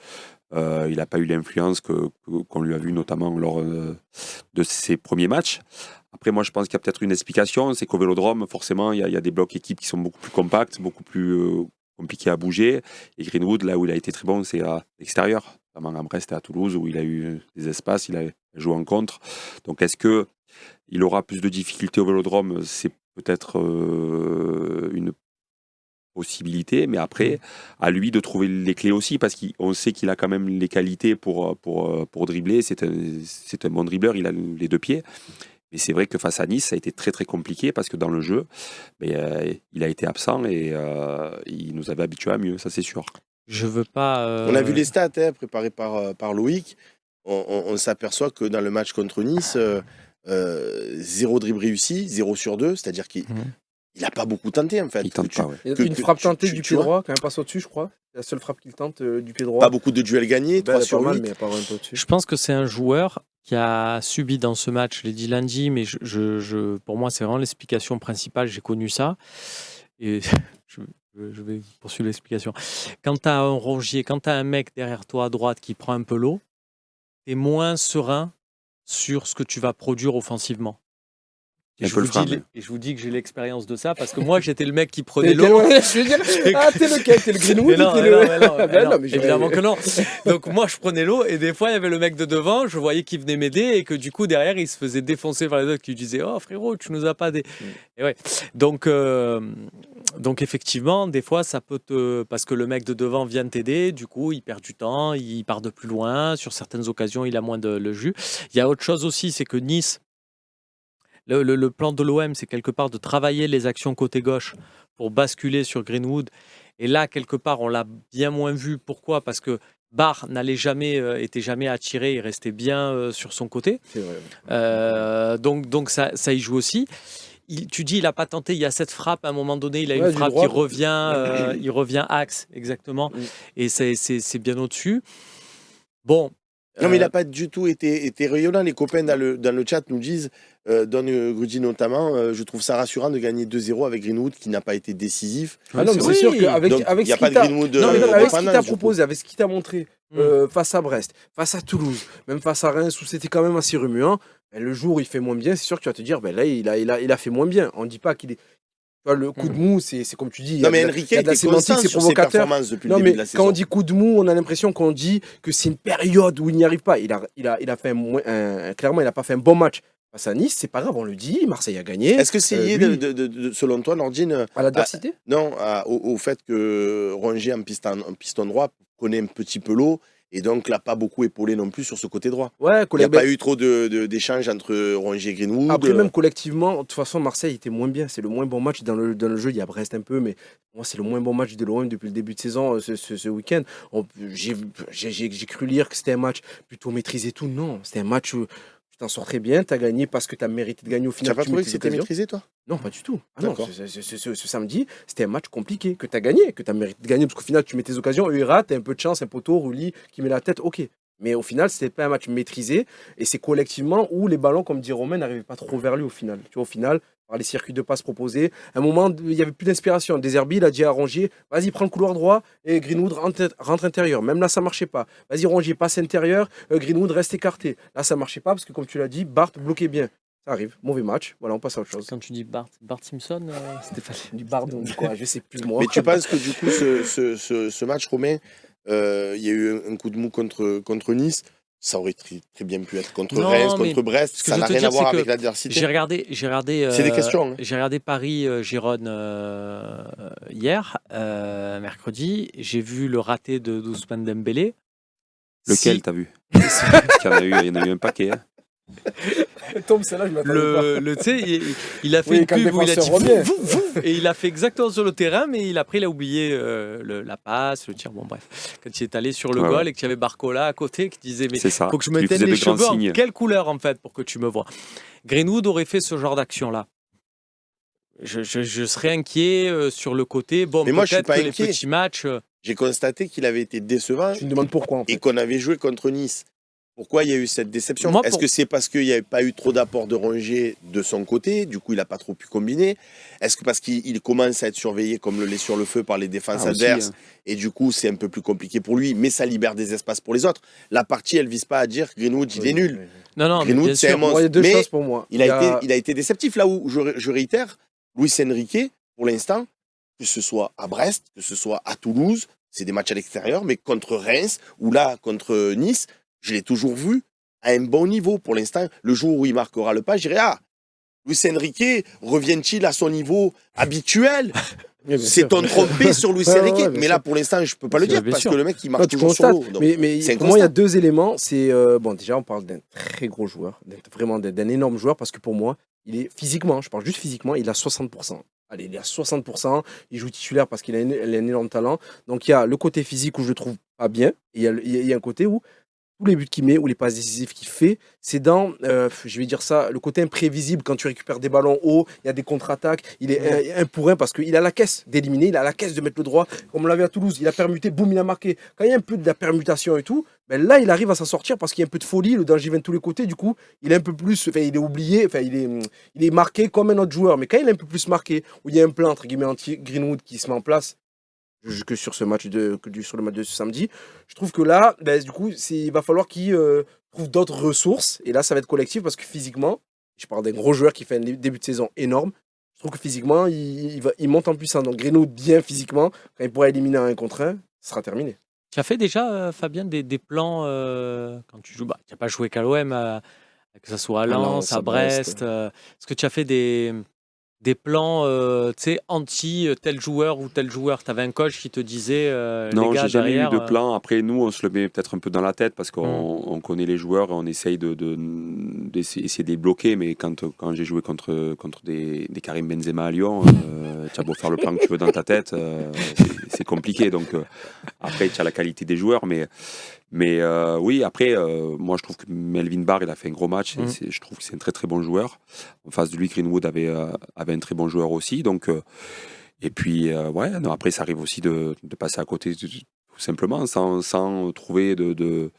Il n'a pas eu l'influence qu'on lui a vu notamment lors de ses premiers matchs. Après, moi, je pense qu'il y a peut-être une explication, c'est qu'au Vélodrome, forcément, il y a des blocs équipes qui sont beaucoup plus compacts, beaucoup plus compliqués à bouger. Et Greenwood, là où il a été très bon, c'est à l'extérieur, notamment à Brest et à Toulouse, où il a eu des espaces, il a joué en contre. Donc, est-ce qu'il aura plus de difficultés au Vélodrome? C'est peut-être une possibilité, mais après, à lui de trouver les clés aussi, parce qu'on sait qu'il a quand même les qualités pour dribbler. C'est un bon dribbleur, il a les 2 pieds. Mais c'est vrai que face à Nice, ça a été très très compliqué parce que dans le jeu, il a été absent et il nous avait habitués à mieux, ça c'est sûr. Je veux pas. On a vu les stats préparées par Loïc. On s'aperçoit que dans le match contre Nice, 0 dribble réussi, 0 sur 2, c'est-à-dire qu'il n'a pas beaucoup tenté en fait. Il tente pas, ouais. Il y a une frappe tentée du tu pied vois. droit, quand même passe au-dessus, je crois. C'est la seule frappe qu'il tente du pied droit. Pas beaucoup de duels gagnés, 3 Belle, sur pas mal, 8. mais pas vraiment au-dessus. Je pense que c'est un joueur qui a subi dans ce match, je l'ai dit lundi, mais pour moi, c'est vraiment l'explication principale. J'ai connu ça. Et je vais poursuivre l'explication. Quand tu as un Rongier, quand tu as un mec derrière toi à droite qui prend un peu l'eau, tu es moins serein sur ce que tu vas produire offensivement. Et je vous dis que j'ai l'expérience de ça parce que moi, j'étais le mec qui prenait l'eau. Je veux dire, t'es lequel? T'es le Greenwood? Non, évidemment que non. Donc moi, je prenais l'eau et des fois, il y avait le mec de devant, je voyais qu'il venait m'aider et que du coup, derrière, il se faisait défoncer par les autres qui lui disaient « Oh frérot, tu nous as pas des... » Et ouais. Donc effectivement, des fois, ça peut te... Parce que le mec de devant vient t'aider, du coup, il perd du temps, il part de plus loin. Sur certaines occasions, il a moins de le jus. Il y a autre chose aussi, c'est que Nice... Le plan de l'OM, c'est quelque part de travailler les actions côté gauche pour basculer sur Greenwood. Et là, quelque part, on l'a bien moins vu. Pourquoi? Parce que Barr était jamais attiré, il restait bien sur son côté. C'est vrai. Donc ça y joue aussi. Tu dis, il n'a pas tenté, il y a cette frappe, à un moment donné, il a une frappe droit. qui revient, il revient axe, exactement. Et c'est bien au-dessus. Bon. Non, mais il n'a pas du tout été rayonnant. Les copains dans le chat nous disent, Don Grudi notamment, je trouve ça rassurant de gagner 2-0 avec Greenwood qui n'a pas été décisif. Ah non, mais c'est sûr qu'avec il n'y a ce pas qu'il de t'a Greenwood avec ce qu'il t'a dépendance, du coup. proposé, avec ce qu'il t'a montré face à Brest, face à Toulouse, même face à Reims où c'était quand même assez remuant, le jour où il fait moins bien, c'est sûr que tu vas te dire, là, il a fait moins bien. On ne dit pas qu'il est... Tu vois, le coup de mou, c'est comme tu dis. Non, mais Enrique était constant sur ses performances depuis le début de la saison. Quand on dit coup de mou, on a l'impression qu'on dit que c'est une période où il n'y arrive pas. Il a fait clairement, il n'a pas fait un bon match face à Nice. C'est pas grave, on le dit. Marseille a gagné. Est-ce que c'est lié, selon toi, Nordine, à l'adversité? Non, au fait que Rongier en piston droit connaît un petit peu l'eau et donc l'a pas beaucoup épaulé non plus sur ce côté droit. Ouais, il n'y a pas eu trop d'échanges entre Rongier et Greenwood. Après, même collectivement, de toute façon, Marseille était moins bien. C'est le moins bon match dans le jeu. Il y a Brest un peu, mais moi, c'est le moins bon match de l'OM depuis le début de saison, ce week-end. J'ai cru lire que c'était un match plutôt maîtrisé tout. Non, c'était un match où tu t'en sors très bien, tu as gagné parce que tu as mérité de gagner au Tu final. n'as pas trouvé que c'était maîtrisé, toi? Non, pas du tout. Ah non, D'accord. ce samedi, c'était un match compliqué, que tu as gagné, que tu as mérité de gagner, parce qu'au final, tu mets tes occasions, eux, ils ratent, tu as un peu de chance, un poteau, Rulli qui met la tête, ok. Mais au final, c'était pas un match maîtrisé, et c'est collectivement où les ballons, comme dit Romain, n'arrivaient pas trop vers lui au final. Tu vois, au final, par les circuits de passe proposés, à un moment, il n'y avait plus d'inspiration. Deserbi, il a dit à Rongier, vas-y, prends le couloir droit, et Greenwood rentre intérieur. Même là, ça marchait pas. Vas-y, Rongier, passe intérieur, Greenwood reste écarté. Là, ça marchait pas, parce que comme tu l'as dit, Bart bloquait bien. Ça arrive, mauvais match, voilà, on passe à autre chose. Quand tu dis Bart Simpson, c'était facile. Du Bart, donc quoi, je sais plus moi. Mais tu penses que du coup, ce match, Romain, il y a eu un coup de mou contre Nice. ça aurait très bien pu être contre Non, Reims, mais contre Brest. ce que Ça je n'a veux te rien à dire, voir c'est avec que l'adversité. J'ai regardé. C'est des questions, hein. J'ai regardé Paris-Girone hier, mercredi. J'ai vu le raté de Ousmane Dembélé. Lequel t'as vu? Il y en a eu un paquet. Hein. Tom, celle-là, je m'attendais pas. Tu sais, il a fait Oui, une quand le pub où il a dit défenseur revient. vouf, vouf, et il a fait exactement sur le terrain, mais après il a oublié la passe, le tir. Bon bref, quand il est allé sur le Ouais, goal ouais. et qu'il y avait Barcola à côté qui disait mais C'est ça. faut que je Tu me lui teigne faisais les de grands cheveux en signes. quelle couleur en fait pour que tu me vois. Greenwood aurait fait ce genre d'action là. Je serais inquiet sur le côté. Bon, Mais moi, je suis peut-être pas que les inquiet. petits matchs. J'ai constaté qu'il avait été décevant Tu me demandes pourquoi, en et fait. qu'on avait joué contre Nice. Pourquoi il y a eu cette déception? Moi, Est-ce pour- que c'est parce qu'il n'y avait pas eu trop d'apport de Rongier de son côté, du coup il n'a pas trop pu combiner? Est-ce que parce qu'il commence à être surveillé comme le lait sur le feu par les défenses Ah, aussi, adverses hein. et du coup c'est un peu plus compliqué pour lui, mais ça libère des espaces pour les autres? La partie elle vise pas à dire Greenwood il est nul. Oui. Non, non, mais Greenwood bien c'est un sûr. monstre. Moi, il y a deux Mais choses pour moi. il a été déceptif là où je réitère, Luis Enrique pour l'instant, que ce soit à Brest, que ce soit à Toulouse, c'est des matchs à l'extérieur, mais contre Reims ou là contre Nice, je l'ai toujours vu à un bon niveau pour l'instant. Le jour où il marquera le pas, je dirais Luis Enrique revient-il à son niveau habituel? Oui, bien C'est sûr. ton trompé sur Luis Ouais, Enrique, ouais, bien mais sûr. là pour l'instant je peux pas le Bien dire sûr. parce que le mec il Non, marque tu toujours sur constates. l'eau. Donc, Mais c'est un pour moi, il y a constat. deux éléments. C'est bon, déjà, on parle d'un très gros joueur, d'un énorme joueur, parce que pour moi, il est physiquement, je parle juste physiquement, il a 60%. Allez, il est à 60%. Il joue titulaire parce qu'il a un énorme talent. Donc il y a le côté physique où je le trouve pas bien, et il y a un côté où tous les buts qu'il met ou les passes décisives qu'il fait, c'est dans, je vais dire ça, le côté imprévisible quand tu récupères des ballons hauts, il y a des contre-attaques, il est un pour un parce qu'il a la caisse d'éliminer, il a la caisse de mettre le droit, comme on l'avait à Toulouse, il a permuté, boum, il a marqué. Quand il y a un peu de la permutation et tout, ben là, il arrive à s'en sortir parce qu'il y a un peu de folie, le danger vient de tous les côtés, du coup, il est un peu plus, enfin, il est oublié, enfin, il est marqué comme un autre joueur, mais quand il est un peu plus marqué, où il y a un plan, entre guillemets, anti-Greenwood qui se met en place, que sur ce match sur le match de ce samedi. Je trouve que là, ben, du coup, il va falloir qu'il trouve d'autres ressources. Et là, ça va être collectif parce que physiquement, je parle d'un gros joueur qui fait un début de saison énorme. Je trouve que physiquement, il monte en puissance. Donc Greenwood, bien physiquement, quand il pourra éliminer un 1 contre 1, ce sera terminé. Tu as fait déjà, Fabien, des plans quand tu joues. Bah, tu n'as pas joué qu'à l'OM, que ce soit à Lens, à Brest. Est-ce que tu as fait des plans tu sais, anti tel joueur ou tel joueur? Tu avais un coach qui te disait Non, les gars j'ai jamais derrière. eu de plan. Après, nous, on se le met peut-être un peu dans la tête parce qu'on connaît les joueurs et on essaye d'essayer de les bloquer. Mais quand j'ai joué contre des Karim Benzema à Lyon, tu as beau faire le plan que tu veux dans ta tête, c'est compliqué. Donc, après, tu as la qualité des joueurs. Mais oui, après, moi, je trouve que Melvin Barr, il a fait un gros match. Je trouve que c'est un très, très bon joueur. En face de lui, Greenwood avait un très bon joueur aussi. Donc, et puis, ouais, non, après, ça arrive aussi de passer à côté, tout simplement, sans trouver de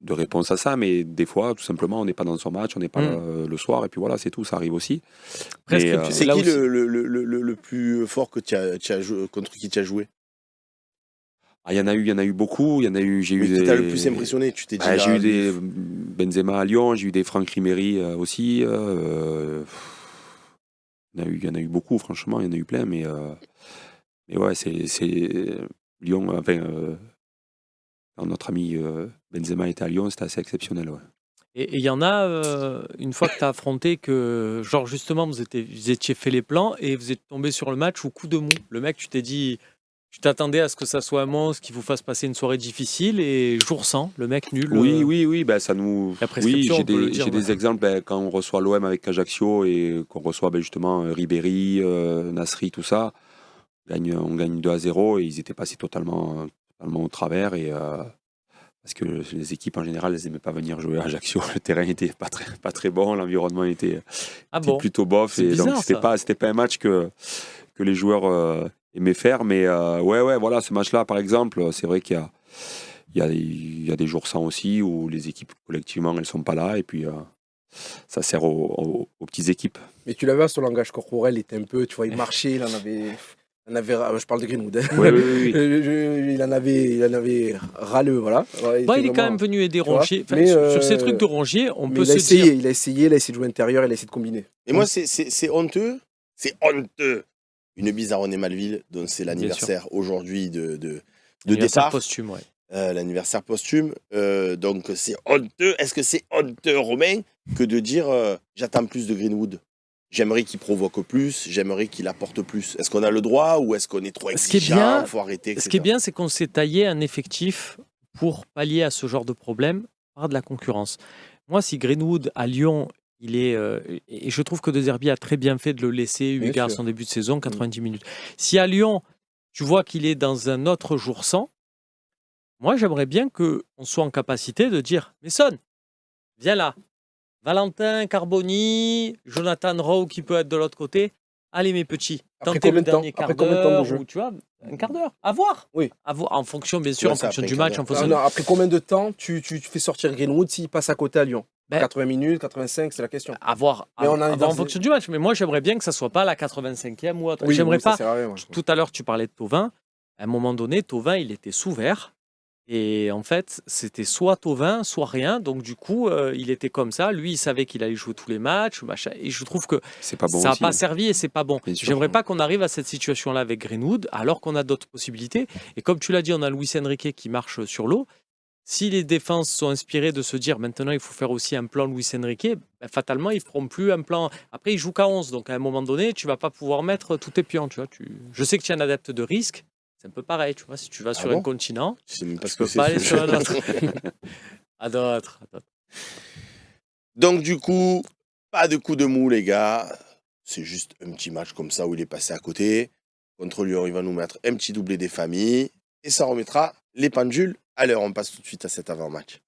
réponse à ça. Mais des fois, tout simplement, on n'est pas dans son match, on n'est pas là, le soir. Et puis voilà, c'est tout, ça arrive aussi. Presque, C'est là qui aussi. le plus fort que tu as joué, contre qui tu as joué? Il y en a eu beaucoup. J'ai Mais eu qui t'a le plus impressionné? Tu t'es dit, j'ai eu lui, des Benzema à Lyon, j'ai eu des Franck Ribéry aussi. Il y en a eu beaucoup, franchement, il y en a eu plein. Mais ouais, c'est Lyon. Enfin, quand notre ami Benzema était à Lyon, c'était assez exceptionnel. Ouais. Et il y en a, une fois que tu as affronté, que genre justement vous étiez fait les plans et vous êtes tombé sur le match au coup de mou. Le mec, tu t'es dit, tu t'attendais à ce que ça soit un monstre qui vous fasse passer une soirée difficile et jour sans, le mec nul. Oui, ben ça nous. La prescription, Oui, on peut le dire, j'ai des exemples quand on reçoit l'OM avec Ajaccio et qu'on reçoit justement Ribéry, Nasri, tout ça. On gagne 2-0 et ils étaient passés totalement au travers et parce que les équipes en général, elles n'aimaient pas venir jouer à Ajaccio. Le terrain était pas très bon, l'environnement était plutôt bof. C'est Et bizarre, donc c'était pas un match que les joueurs aimaient faire. Mais ouais, voilà, ce match-là, par exemple, c'est vrai qu'il y a des jours sans aussi où les équipes collectivement elles sont pas là et puis ça sert aux petites équipes. Mais tu l'avais, son langage corporel était un peu, tu vois, il marchait, il en avait, je parle de Greenwood. Hein. Oui. il en avait râleux, voilà. Ouais, il est quand même venu aider Rongier. Enfin, sur ces trucs de Rongier, on peut se dire. Il a essayé de jouer intérieur, il a essayé de combiner. Et moi, c'est honteux. C'est honteux. Une bise à René Malville, dont c'est l'anniversaire aujourd'hui de Anniversaire départ. posthume, ouais. l'anniversaire posthume. Donc c'est honteux. Est-ce que c'est honteux, Romain, que de dire j'attends plus de Greenwood? J'aimerais qu'il provoque plus, j'aimerais qu'il apporte plus. Est-ce qu'on a le droit ou est-ce qu'on est trop Ce qui est exigeant? bien- Faut arrêter, etc. Ce qui est bien, c'est qu'on s'est taillé un effectif pour pallier à ce genre de problème par de la concurrence. Moi, si Greenwood à Lyon, il est. Et je trouve que De Zerbi a très bien fait de le laisser, eu Bien égard à sûr. son début de saison, 90 minutes. Si à Lyon, tu vois qu'il est dans un autre jour sans, moi, j'aimerais bien qu'on soit en capacité de dire Mason, viens là. Valentin Carboni, Jonathan Rowe qui peut être de l'autre côté. Allez, mes petits, Après tentez combien le de temps dernier quart Après combien de temps de d'heure, jeu ou tu vois, un quart d'heure. À voir. Oui. À voir, en fonction, bien sûr, Ouais, en ça, fonction après du un quart match, en d'heure. fonction Non, après combien de temps tu fais sortir Greenwood s'il passe à côté à Lyon? Ben- 80 minutes, 85, c'est la question. à voir, Mais on a à voir dans- en fonction du match. Mais moi, j'aimerais bien que ça soit pas la 85e ou autre. Oui, J'aimerais oui, ça pas. sert à rien, ouais. Tout à l'heure, tu parlais de Thauvin. À un moment donné, Thauvin, il était sous vert. Et en fait, c'était soit Thauvin, soit rien. Donc, du coup, il était comme ça. Lui, il savait qu'il allait jouer tous les matchs. Machin. Et je trouve que C'est pas bon ça n'a aussi, pas hein. servi et c'est pas bon. Bien sûr. J'aimerais pas qu'on arrive à cette situation-là avec Greenwood, alors qu'on a d'autres possibilités. Et comme tu l'as dit, on a Luis Enrique qui marche sur l'eau. Si les défenses sont inspirées de se dire maintenant il faut faire aussi un plan Luis Enrique, ben, fatalement ils feront plus un plan. Après ils jouent qu'à 11, donc à un moment donné tu vas pas pouvoir mettre tous tes pions. Tu vois, Je sais que tu es un adepte de risque, c'est un peu pareil. Tu vois, si tu vas sur bon un continent, Je sais même pas tu ce que peux c'est. pas aller sur un autre. À d'autres. Donc du coup, pas de coup de mou, les gars. C'est juste un petit match comme ça où il est passé à côté. Contre Lyon, il va nous mettre un petit doublé des familles. Et ça remettra les pendules à l'heure. On passe tout de suite à cet avant-match.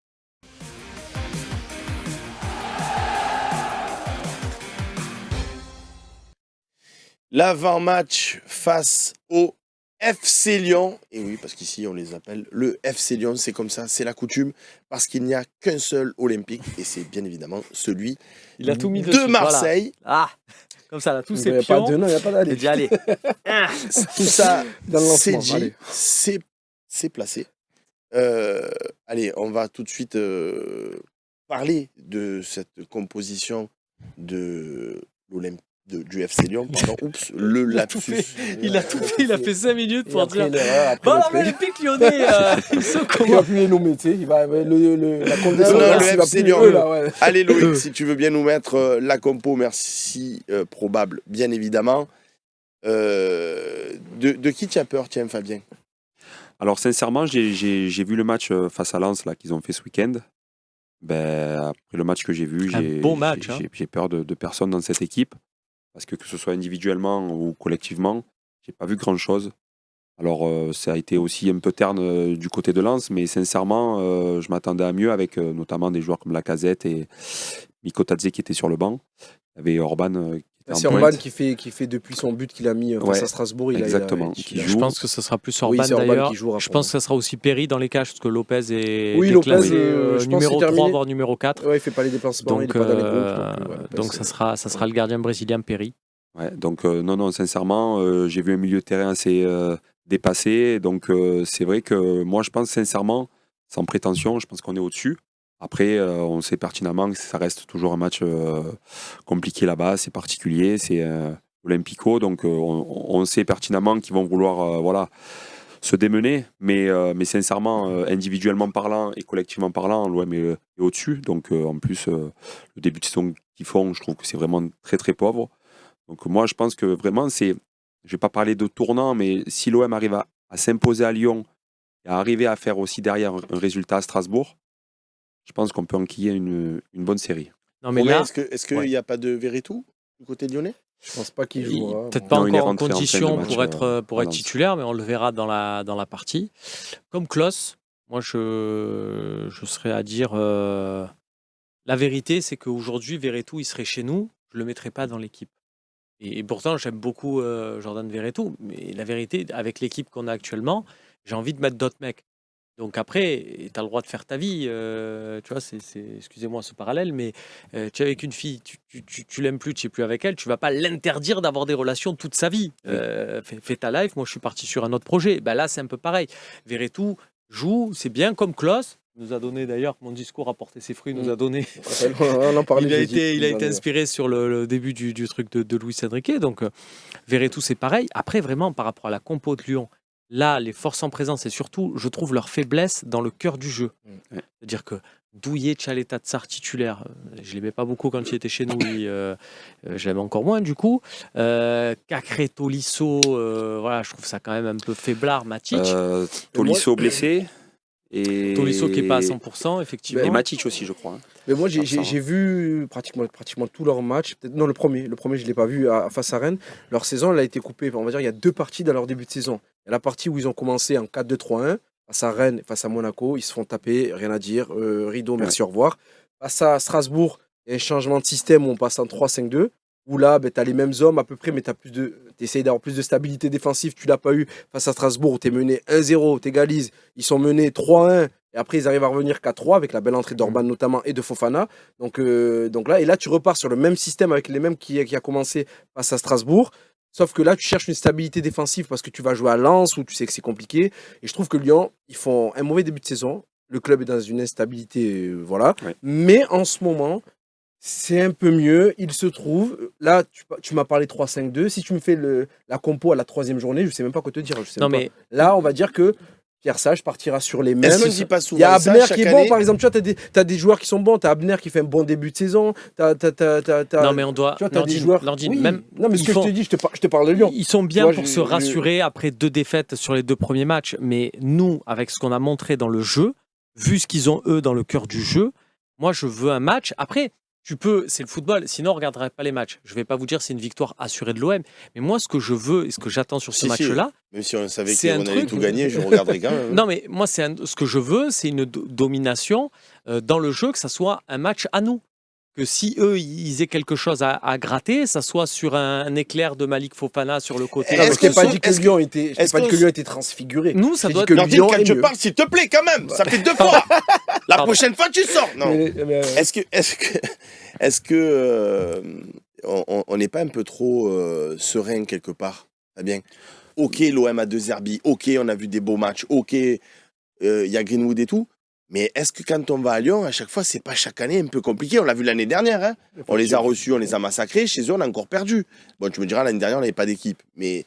L'avant-match face au FC Lyon. Et oui, parce qu'ici, on les appelle le FC Lyon. C'est comme ça, c'est la coutume. Parce qu'il n'y a qu'un seul olympique. Et c'est bien évidemment celui Il a tout mis de dessus. Marseille. Voilà. Ah, comme ça là, tous Il ces n'y a pas pions. de non, il n'y a pas d'aller. Il dit allez. Tout ça, Dans le c'est lancement, dit, allez. c'est placé. Allez, on va tout de suite parler de cette composition de du FC Lyon. Pardon. Oups, le Il a tout lapsus. fait. Il a tout fait. Il a fait 5 minutes Et pour après, dire. après Bon, le alors, prêt. les pics lyonnais, ils sont Il comment va plus les nommer, tu sais. Il va, la condescendance, Non, le il va FC plus Lyon. eux, là, ouais. Allez Loïc, si tu veux bien nous mettre la compo, merci, probable, bien évidemment. De qui tu as peur, tiens, Fabien? Alors sincèrement, j'ai vu le match face à Lens là qu'ils ont fait ce week-end. Ben, après le match que j'ai vu, Un beau match, hein. j'ai peur de personne dans cette équipe. Parce que ce soit individuellement ou collectivement, j'ai pas vu grand-chose. Alors ça a été aussi un peu terne du côté de Lens, mais sincèrement, je m'attendais à mieux avec notamment des joueurs comme Lacazette et Mikotadze qui étaient sur le banc. Il y avait Orban qui était C'est en Orban pointe. qui fait depuis son but qu'il a mis face Ouais, à Strasbourg. exactement. Il Qui a- Je joue. pense que ce sera plus Oui, Orban c'est Orban d'ailleurs. qui jouera Je pour pense moi. que ça sera aussi Perry dans les cages, parce que Lopez est Oui, Lopez, déclassé je pense numéro que c'est 3, terminé. voire numéro 4. Ouais, il fait pas les déplacements, il Donc, est pas dans les groupes. Ouais, donc c'est- ça sera le gardien brésilien Perry. Ouais, donc non, sincèrement, j'ai vu un milieu de terrain assez dépassé. Donc c'est vrai que moi, je pense sincèrement, sans prétention, je pense qu'on est au-dessus. Après, on sait pertinemment que ça reste toujours un match compliqué là-bas, c'est particulier, c'est Olympico, donc on sait pertinemment qu'ils vont vouloir voilà, se démener, mais sincèrement, individuellement parlant et collectivement parlant, l'OM est au-dessus. Donc en plus, le début de saison qu'ils font, je trouve que c'est vraiment très très pauvre. Donc moi, je pense que vraiment, je ne vais pas parler de tournant, mais si l'OM arrive à s'imposer à Lyon et à arriver à faire aussi derrière un résultat à Strasbourg, je pense qu'on peut enquiller une bonne série. Non, mais Romain, là, est-ce qu'il ouais. n'y a pas de Verretou du côté lyonnais? Je pense pas qu'il il- jouera. peut-être Bon. pas Non, il est encore en rentré en fin de condition match, pour être à Lens. titulaire, mais on le verra dans la partie. Comme Klose, moi je serais à dire la vérité, c'est qu'aujourd'hui, Verretou, il serait chez nous, je ne le mettrais pas dans l'équipe. Et pourtant, j'aime beaucoup Jordan Verretou, mais la vérité, avec l'équipe qu'on a actuellement, j'ai envie de mettre d'autres mecs. Donc après, tu as le droit de faire ta vie. Tu vois, excusez-moi ce parallèle, mais tu es avec une fille, tu l'aimes plus, tu n'es plus avec elle, tu vas pas l'interdire d'avoir des relations toute sa vie. Fais ta life, moi je suis parti sur un autre projet. Ben là, c'est un peu pareil. Verretou joue, c'est bien comme Klose. Il nous a donné d'ailleurs, mon discours a porté ses fruits, il nous a donné. On en parlait. Il a jeudi. été inspiré sur le début du truc de Luis Enrique. Donc, Verretou, c'est pareil. Après, vraiment, par rapport à la compo de Lyon, Là, les forces en présence et surtout, je trouve leur faiblesse dans le cœur du jeu. C'est-à-dire que Douillet, Tchaleta, Tsar titulaire, je l'aimais pas beaucoup quand il était chez nous, je l'aime encore moins du coup. Cacré, Tolisso, voilà, je trouve ça quand même un peu faiblard. Matic, Tolisso blessé. Et Tolisso qui est pas à 100%, effectivement. Et Matic aussi, je crois. Mais moi, Comme ça, j'ai vu pratiquement tous leurs matchs. Non, le premier, je ne l'ai pas vu face à Rennes. Leur saison, elle a été coupée. On va dire il y a 2 parties dans leur début de saison. Il y a la partie où ils ont commencé en 4-2-3-1, face à Rennes, face à Monaco. Ils se font taper, rien à dire. Rideau, merci, au revoir. Face à Strasbourg, il y a un changement de système où on passe en 3-5-2. Où là, tu as les mêmes hommes à peu près, mais tu essayes d'avoir plus de stabilité défensive. Tu l'as pas eu face à Strasbourg où tu es mené 1-0, tu égalises. Ils sont menés 3-1. Et après, ils arrivent à revenir 4-3 avec la belle entrée d'Orban notamment et de Fofana. Donc là, tu repars sur le même système avec les mêmes qui a commencé face à Strasbourg. Sauf que là, tu cherches une stabilité défensive parce que tu vas jouer à Lens où tu sais que c'est compliqué. Et je trouve que Lyon, ils font un mauvais début de saison. Le club est dans une instabilité, voilà. Ouais. Mais en ce moment, c'est un peu mieux. Il se trouve, là, tu m'as parlé 3-5-2. Si tu me fais la compo à la 3e journée, je ne sais même pas quoi te dire. Mais là, on va dire que Pierre Sage partira sur les mêmes. Est-ce qu'on ne dit pas souvent Il y a ça Abner chaque qui est année bon, par exemple. Tu vois, tu as des joueurs qui sont bons. Tu as Abner qui fait un bon début de saison. Non, mais on doit. Tu vois, t'as des joueurs. Nordine, Oui. même, Non, mais ce que je te dis, je te parle de Lyon. ils sont bien Tu vois, pour se rassurer après 2 défaites sur les 2 premiers matchs. Mais nous, avec ce qu'on a montré dans le jeu, vu ce qu'ils ont eux dans le cœur du jeu, moi, je veux un match. Après, c'est le football, sinon on ne regarderait pas les matchs. Je ne vais pas vous dire c'est une victoire assurée de l'OM, mais moi ce que je veux et ce que j'attends sur ce match-là, même si on savait c'est qu'on un allait truc- tout gagner, je regarderais quand même. non mais moi ce que je veux, c'est une domination dans le jeu, que ça soit un match à nous. Que si eux ils aient quelque chose à gratter, ça soit sur un éclair de Malik Fofana sur le côté. Non, mais je t'ai pas dit que est-ce Lyon était transfiguré. Nous, ça J'ai doit dit que être. Nordine, Lyon quand est je mieux. parle, s'il te plaît, quand même, ça fait 2 fois. La Pardon. prochaine fois, tu sors. Non. Est-ce que on n'est pas un peu trop serein quelque part? Très bien. Ok, l'OM a 2 Zerbi. Ok, on a vu des beaux matchs. Ok, il y a Greenwood et tout. Mais est-ce que quand on va à Lyon, à chaque fois, c'est pas chaque année un peu compliqué? On l'a vu l'année dernière. Hein, on les a reçus, on les a massacrés. Chez eux, on a encore perdu. Bon, tu me diras, l'année dernière, on n'avait pas d'équipe. Mais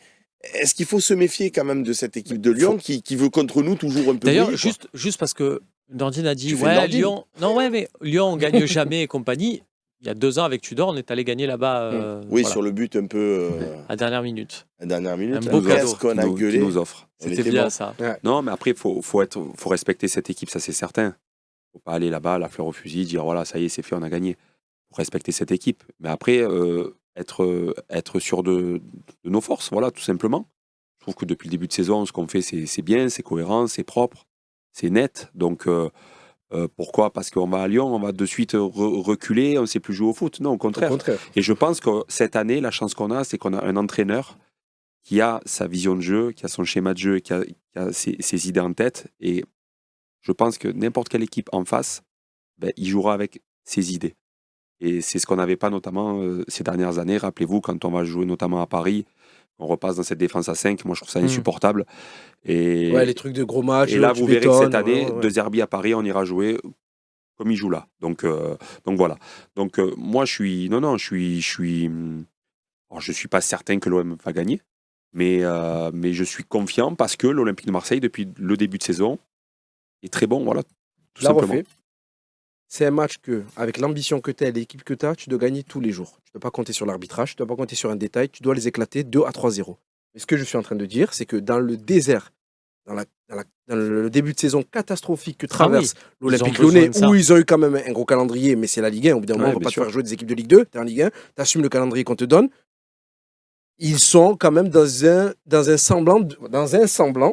est-ce qu'il faut se méfier quand même de cette équipe de Lyon qui veut contre nous toujours un peu D'ailleurs, briller, quoi. juste parce que Nordine a dit Tu fais ouais, Nordine. Lyon. Non, ouais, mais Lyon, on gagne jamais et compagnie. Il y a 2 ans avec Tudor, on est allé gagner là-bas. Oui, voilà, sur le but un peu à dernière minute. à la dernière minute. Un beau cadeau Qu'est-ce qu'on a qui gueulé. nous offre. On C'était était bien bon. ça. Non, mais après, faut respecter cette équipe, ça c'est certain. Faut pas aller là-bas, la fleur au fusil, dire voilà, ça y est, c'est fait, on a gagné. Faut respecter cette équipe. Mais après, être sûr de nos forces, voilà, tout simplement. Je trouve que depuis le début de saison, ce qu'on fait, c'est bien, c'est cohérent, c'est propre, c'est net. Donc, pourquoi? Parce qu'on va à Lyon, on va de suite reculer, on ne sait plus jouer au foot. Non, au Au contraire. contraire. Et je pense que cette année, la chance qu'on a, c'est qu'on a un entraîneur qui a sa vision de jeu, qui a son schéma de jeu, qui a ses idées en tête. Et je pense que n'importe quelle équipe en face, il jouera avec ses idées. Et c'est ce qu'on n'avait pas notamment ces dernières années. Rappelez-vous, quand on va jouer notamment à Paris, on repasse dans cette défense à 5. Moi, je trouve ça insupportable. Et, Ouais, les trucs de gros matchs. et là, tu vous verrez que bétonnes, cette année, ouais. 2 Zerbi à Paris, on ira jouer comme il joue là. Donc voilà. Donc moi, je suis pas certain que l'OM va gagner, mais je suis confiant parce que l'Olympique de Marseille, depuis le début de saison, est très bon. Voilà, tout La simplement. refait. C'est un match que, avec l'ambition que tu as et l'équipe que tu as, tu dois gagner tous les jours. Tu ne peux pas compter sur l'arbitrage, tu ne dois pas compter sur un détail, tu dois les éclater 2-3-0. Mais ce que je suis en train de dire, c'est que dans le désert, dans le début de saison catastrophique que traverse l'Olympique Ils ont besoin Lyonnais, de ça. où ils ont eu quand même un gros calendrier, mais c'est la Ligue 1, au bout d'un moment, on ne va bien pas te sûr. faire jouer des équipes de Ligue 2, tu es en Ligue 1, tu assumes le calendrier qu'on te donne. Ils sont quand même dans un semblant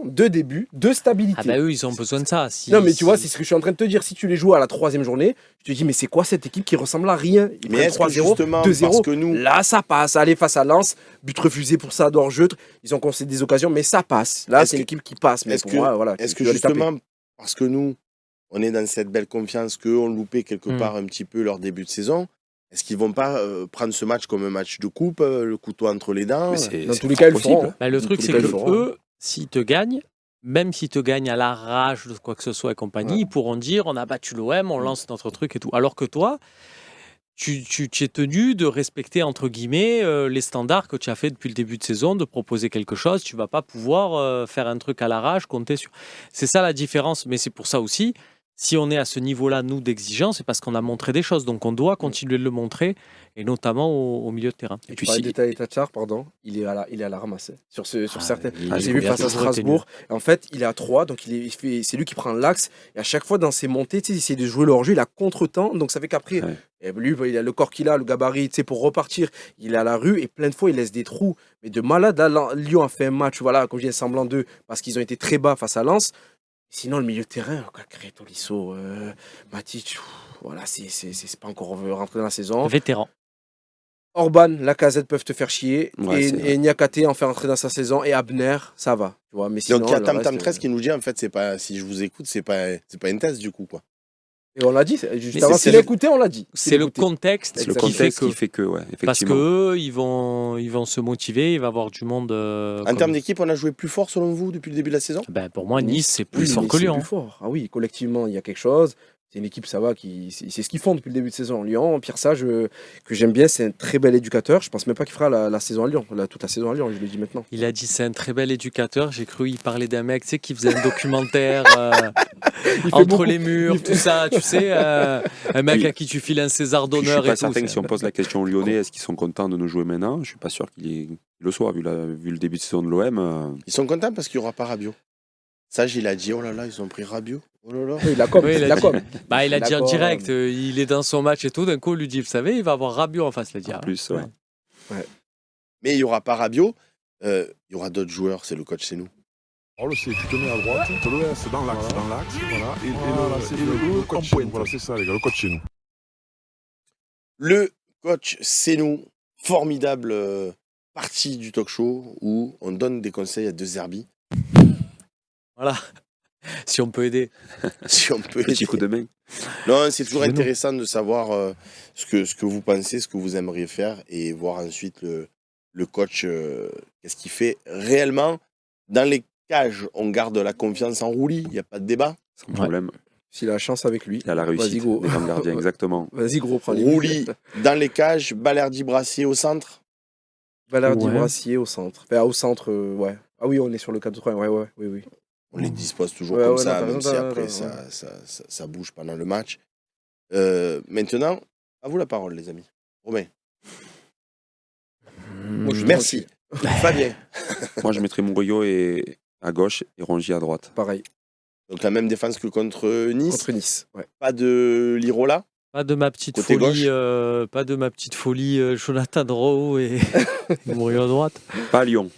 de début, de stabilité. Ah bah eux, ils ont besoin de ça. Non, mais tu vois, c'est ce que je suis en train de te dire. Si tu les joues à la 3e journée, je te dis, mais c'est quoi cette équipe qui ressemble à rien? Ils Mais prennent est-ce que 3-0, justement, 2-0. parce que nous, Là, ça passe. Aller face à Lens, but refusé pour ça, hors-jeu. Ils ont concédé des occasions, mais ça passe. Là, Est-ce c'est que- l'équipe qui passe. Mais est-ce pour que- moi, voilà. est-ce tu que dois les taper. justement, parce que nous, on est dans cette belle confiance qu'eux ont loupé quelque part un petit peu leur début de saison, est-ce qu'ils vont pas prendre ce match comme un match de coupe, le couteau entre les dents? Mais c'est- Dans c'est tous les pas cas, ils le possible. feront. hein. Bah, le Dans truc, tous c'est les cas, que ils le feront. eux, s'ils te gagnent, même s'ils te gagnent à l'arrache de quoi que ce soit et compagnie, Ouais. ils pourront dire on a battu l'OM, on lance notre truc et tout. Alors que toi, tu es tenu de respecter, entre guillemets, les standards que tu as fait depuis le début de saison, de proposer quelque chose. Tu vas pas pouvoir faire un truc à l'arrache, compter sur... C'est ça la différence, mais c'est pour ça aussi, si on est à ce niveau-là, nous, d'exigence, c'est parce qu'on a montré des choses. Donc on doit continuer de le montrer, et notamment au milieu de terrain. Et puis puis si- détail Tachar, pardon, il est à la ramasse. Sur certains. il- J'ai il vu a face à toujours été Strasbourg. En fait, il est à 3, donc c'est lui qui prend l'axe. Et à chaque fois dans ses montées, il essaie de jouer le hors-jeu, il a contre-temps. Donc ça fait qu'après, Ouais. lui, il a le corps qu'il a, le gabarit, pour repartir. Il est à la rue et plein de fois, il laisse des trous. Mais de malade, là, Lyon a fait un match, voilà, comme je dis, semblant d'eux, parce qu'ils ont été très bas face à Lens. Sinon, le milieu de terrain, Créto, Tolisso, Matic, voilà, c'est pas encore rentré dans la saison. Vétéran. Orban, Lacazette peuvent te faire chier. Ouais, c'est vrai. Et Niakate en faire entrer dans sa saison. Et Abner, ça va. Tu vois, mais sinon, Donc il y a le Tam reste, Tam 13 qui nous dit en fait, c'est pas, si je vous écoute, c'est pas une thèse du coup, quoi. Et on l'a dit, juste Mais avant, c'est s'il a écouté, on l'a dit. C'est le contexte, C'est le Exactement. contexte qui fait que, ouais, effectivement. Parce qu'eux, ils vont se motiver, il va y avoir du monde. En termes d'équipe, on a joué plus fort selon vous depuis le début de la saison? Ben, pour moi, Nice, c'est plus Oui, fort mais que c'est Lyon. plus fort. Ah oui, collectivement, il y a quelque chose. C'est une équipe, ça va, c'est ce qu'ils font depuis le début de saison. Lyon, Pierre Sage, que j'aime bien, c'est un très bel éducateur. Je pense même pas qu'il fera la saison à Lyon, toute la saison à Lyon, je le dis maintenant. Il a dit c'est un très bel éducateur. J'ai cru y parler d'un mec, tu sais, qui faisait un documentaire Il fait entre beaucoup- les murs, tout ça, tu sais, un mec Oui. à qui tu files un César Puis je d'honneur suis pas et tout. certain que c'est- si on pose la question aux Lyonnais, est-ce qu'ils sont contents de nous jouer maintenant? Je suis pas sûr qu'ils le soient, vu le début de saison de l'OM. Ils sont contents parce qu'il n'y aura pas Rabiot. Sage, il a dit, oh là là, ils ont pris Rabiot. Oh là là. Oui, la com, Oui, il a la dit- com. Bah, il a dit en D'accord. direct, il est dans son match et tout. D'un coup, on lui dit, vous savez, il va avoir Rabiot en face. Il a dit, En ah, plus, ouais. Mais il n'y aura pas Rabiot. Il y aura d'autres joueurs, c'est le coach, c'est nous. On le sait, tu te mets à droite, tu le laisses dans l'axe, voilà. Et le coach chez nous, voilà, c'est ça les gars, le coach chez nous. Le coach, c'est nous. Formidable partie du talk show où on donne des conseils à De Zerbi. Voilà. Si on peut aider. Si on peut Petit aider. coup de main. Non, c'est toujours Chez nous. intéressant de savoir ce que vous pensez, ce que vous aimeriez faire et voir ensuite le coach, qu'est-ce qu'il fait réellement. Dans les cages, on garde la confiance en Rouli, il n'y a pas de débat. Sans problème. S'il a la chance avec lui. Il a la Vas-y, réussite gros. des grands gardiens, exactement. Vas-y, gros, prends les Rouli dans les cages, Balerdi Brassier au centre. Balerdi Ouais. Brassier au centre. Enfin, au centre, ouais. Ah oui, on est sur le 4-3. Ouais, oui. On les dispose toujours Ouais, comme ouais, ça, non, t'as même raison, si t'as après raison, ça bouge pendant le match. Maintenant, à vous la parole, les amis. Romain, Moi, je suis merci. Fabien, Moi, je mettrais Murillo à gauche et Rongier à droite. Pareil, donc la même défense que contre Nice. contre Nice. Ouais. Pas de Lirola. Pas de ma petite Côté folie, gauche. pas de ma petite folie Jonathan Rowe et Murillo à droite. Pas à Lyon.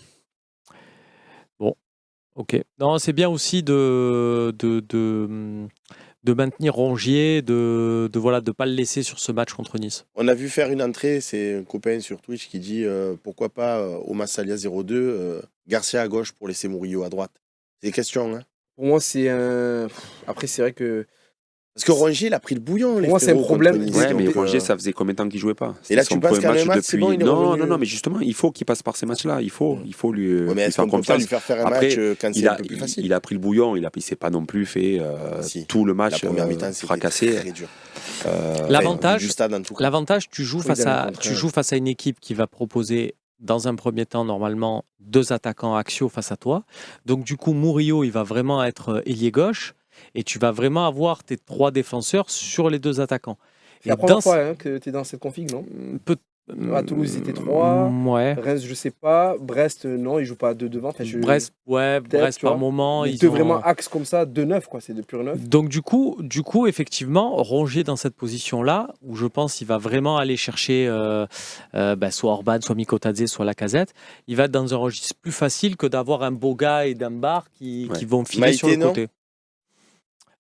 Ok. Non, c'est bien aussi de maintenir Rongier, de pas le laisser sur ce match contre Nice. On a vu faire une entrée, c'est un copain sur Twitch qui dit pourquoi pas Omas Salia 02, Garcia à gauche pour laisser Murillo à droite. C'est des questions, hein. Pour moi, c'est un. Après, c'est vrai que. Parce que Rongier, il a pris le bouillon. les moi, c'est un frérots, problème. contre Nice. Ouais, mais Donc, Rongier, ça faisait combien de temps qu'il jouait pas? Et là, C'était tu son penses premier qu'à un match match, c'est bon, il est Non, revenu. non, mais justement, il faut qu'il passe par ces matchs-là. Il faut lui, ouais, mais lui est-ce faire qu'on peut pas lui confiance. faire faire un Après, match quand c'est un peu plus facile? Il a pris le bouillon, il s'est pas non plus fait Si. tout le La match première mi-temps, c'était fracassé. très dur. L'avantage, Du stade, en tout cas. L'avantage, tu joues Oui, face bien à, au contraire. tu joues face à une équipe qui va proposer, dans un premier temps, normalement, 2 attaquants axiaux face à toi. Donc, du coup, Murillo, il va vraiment être ailier gauche et tu vas vraiment avoir tes 3 défenseurs sur les 2 attaquants. C'est la Et première dans fois hein, que tu es dans cette config, non peut- À Toulouse, ils étaient 3. Ouais. Reims, je sais pas. Brest, non, ils jouent pas à 2 devant. Enfin, Brest, Brest tu par vois. moment. Mais Ils deux ont... vraiment axes comme ça, 2-9, quoi. C'est de pur 9. Donc du coup, effectivement, Rongier dans cette position-là, où je pense qu'il va vraiment aller chercher soit Orban, soit Mikotadze, soit Lacazette, il va être dans un registre plus facile que d'avoir un Boga et Dambar qui vont filer Maïté, sur le non côté.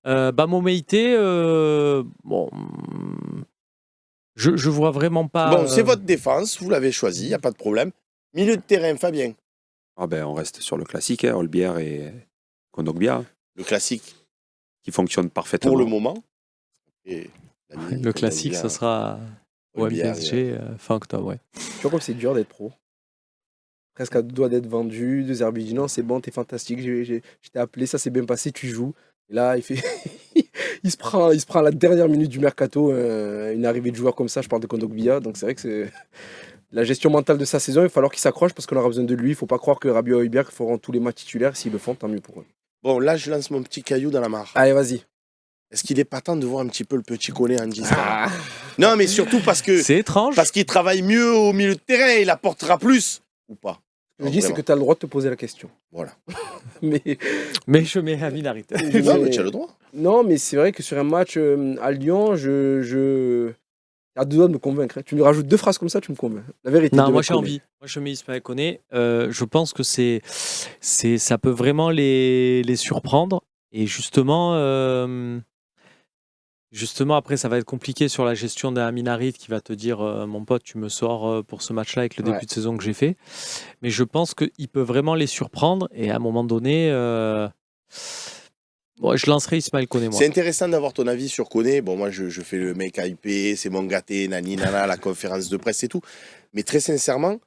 Momeïté, bon, je vois vraiment pas. Bon, c'est votre défense, vous l'avez choisi, il n'y a pas de problème. Milieu de terrain, Fabien. Ah ben, on reste sur le classique, hein, Olbière et Kondogbia, Le classique qui fonctionne parfaitement. pour le moment. Et l'ami, Le classique, ce sera Olbière, PSG fin octobre. Ouais. Tu vois comme c'est dur d'être pro. Presque à 2 doigts d'être vendu. De Zerbi dit non, c'est bon, t'es fantastique. Je t'ai appelé, ça s'est bien passé, tu joues. Et là, il fait, il se prend à la dernière minute du mercato, une arrivée de joueurs comme ça, je parle de Kondogbia, donc c'est vrai que c'est la gestion mentale de sa saison, il va falloir qu'il s'accroche parce qu'on aura besoin de lui, il ne faut pas croire que Rabiot et Højbjerg feront tous les matchs titulaires, s'ils le font, tant mieux pour eux. Bon, là, je lance mon petit caillou dans la mare. Allez, vas-y. Est-ce qu'il est pas temps de voir un petit peu le petit Koné en 10 Non, mais surtout parce C'est étrange. qu'il travaille mieux au milieu de terrain, il apportera plus ou pas. Ce que je dis, c'est que tu as le droit de te poser la question. Voilà. Mais je mets Amin Harit. Non, mais tu as le droit. Non, mais c'est vrai que sur un match à Lyon, je... à deux doigts de me convaincre. Tu me rajoutes 2 phrases comme ça, tu me convaincs. La vérité. Non, de moi j'ai Koné. envie. Moi je mets Ismaël Koné. Je pense que ça peut vraiment les surprendre. Et justement, après, ça va être compliqué sur la gestion d'un Amin Harit qui va te dire mon pote, tu me sors pour ce match-là avec le début de saison que j'ai fait. Mais je pense qu'il peut vraiment les surprendre. Et à un moment donné, je lancerai Ismaël Koné. Moi. C'est intéressant d'avoir ton avis sur Koné. Bon, moi, je fais le mec hypé, c'est mon gâté, nani, nana, la conférence de presse et tout. Mais très sincèrement,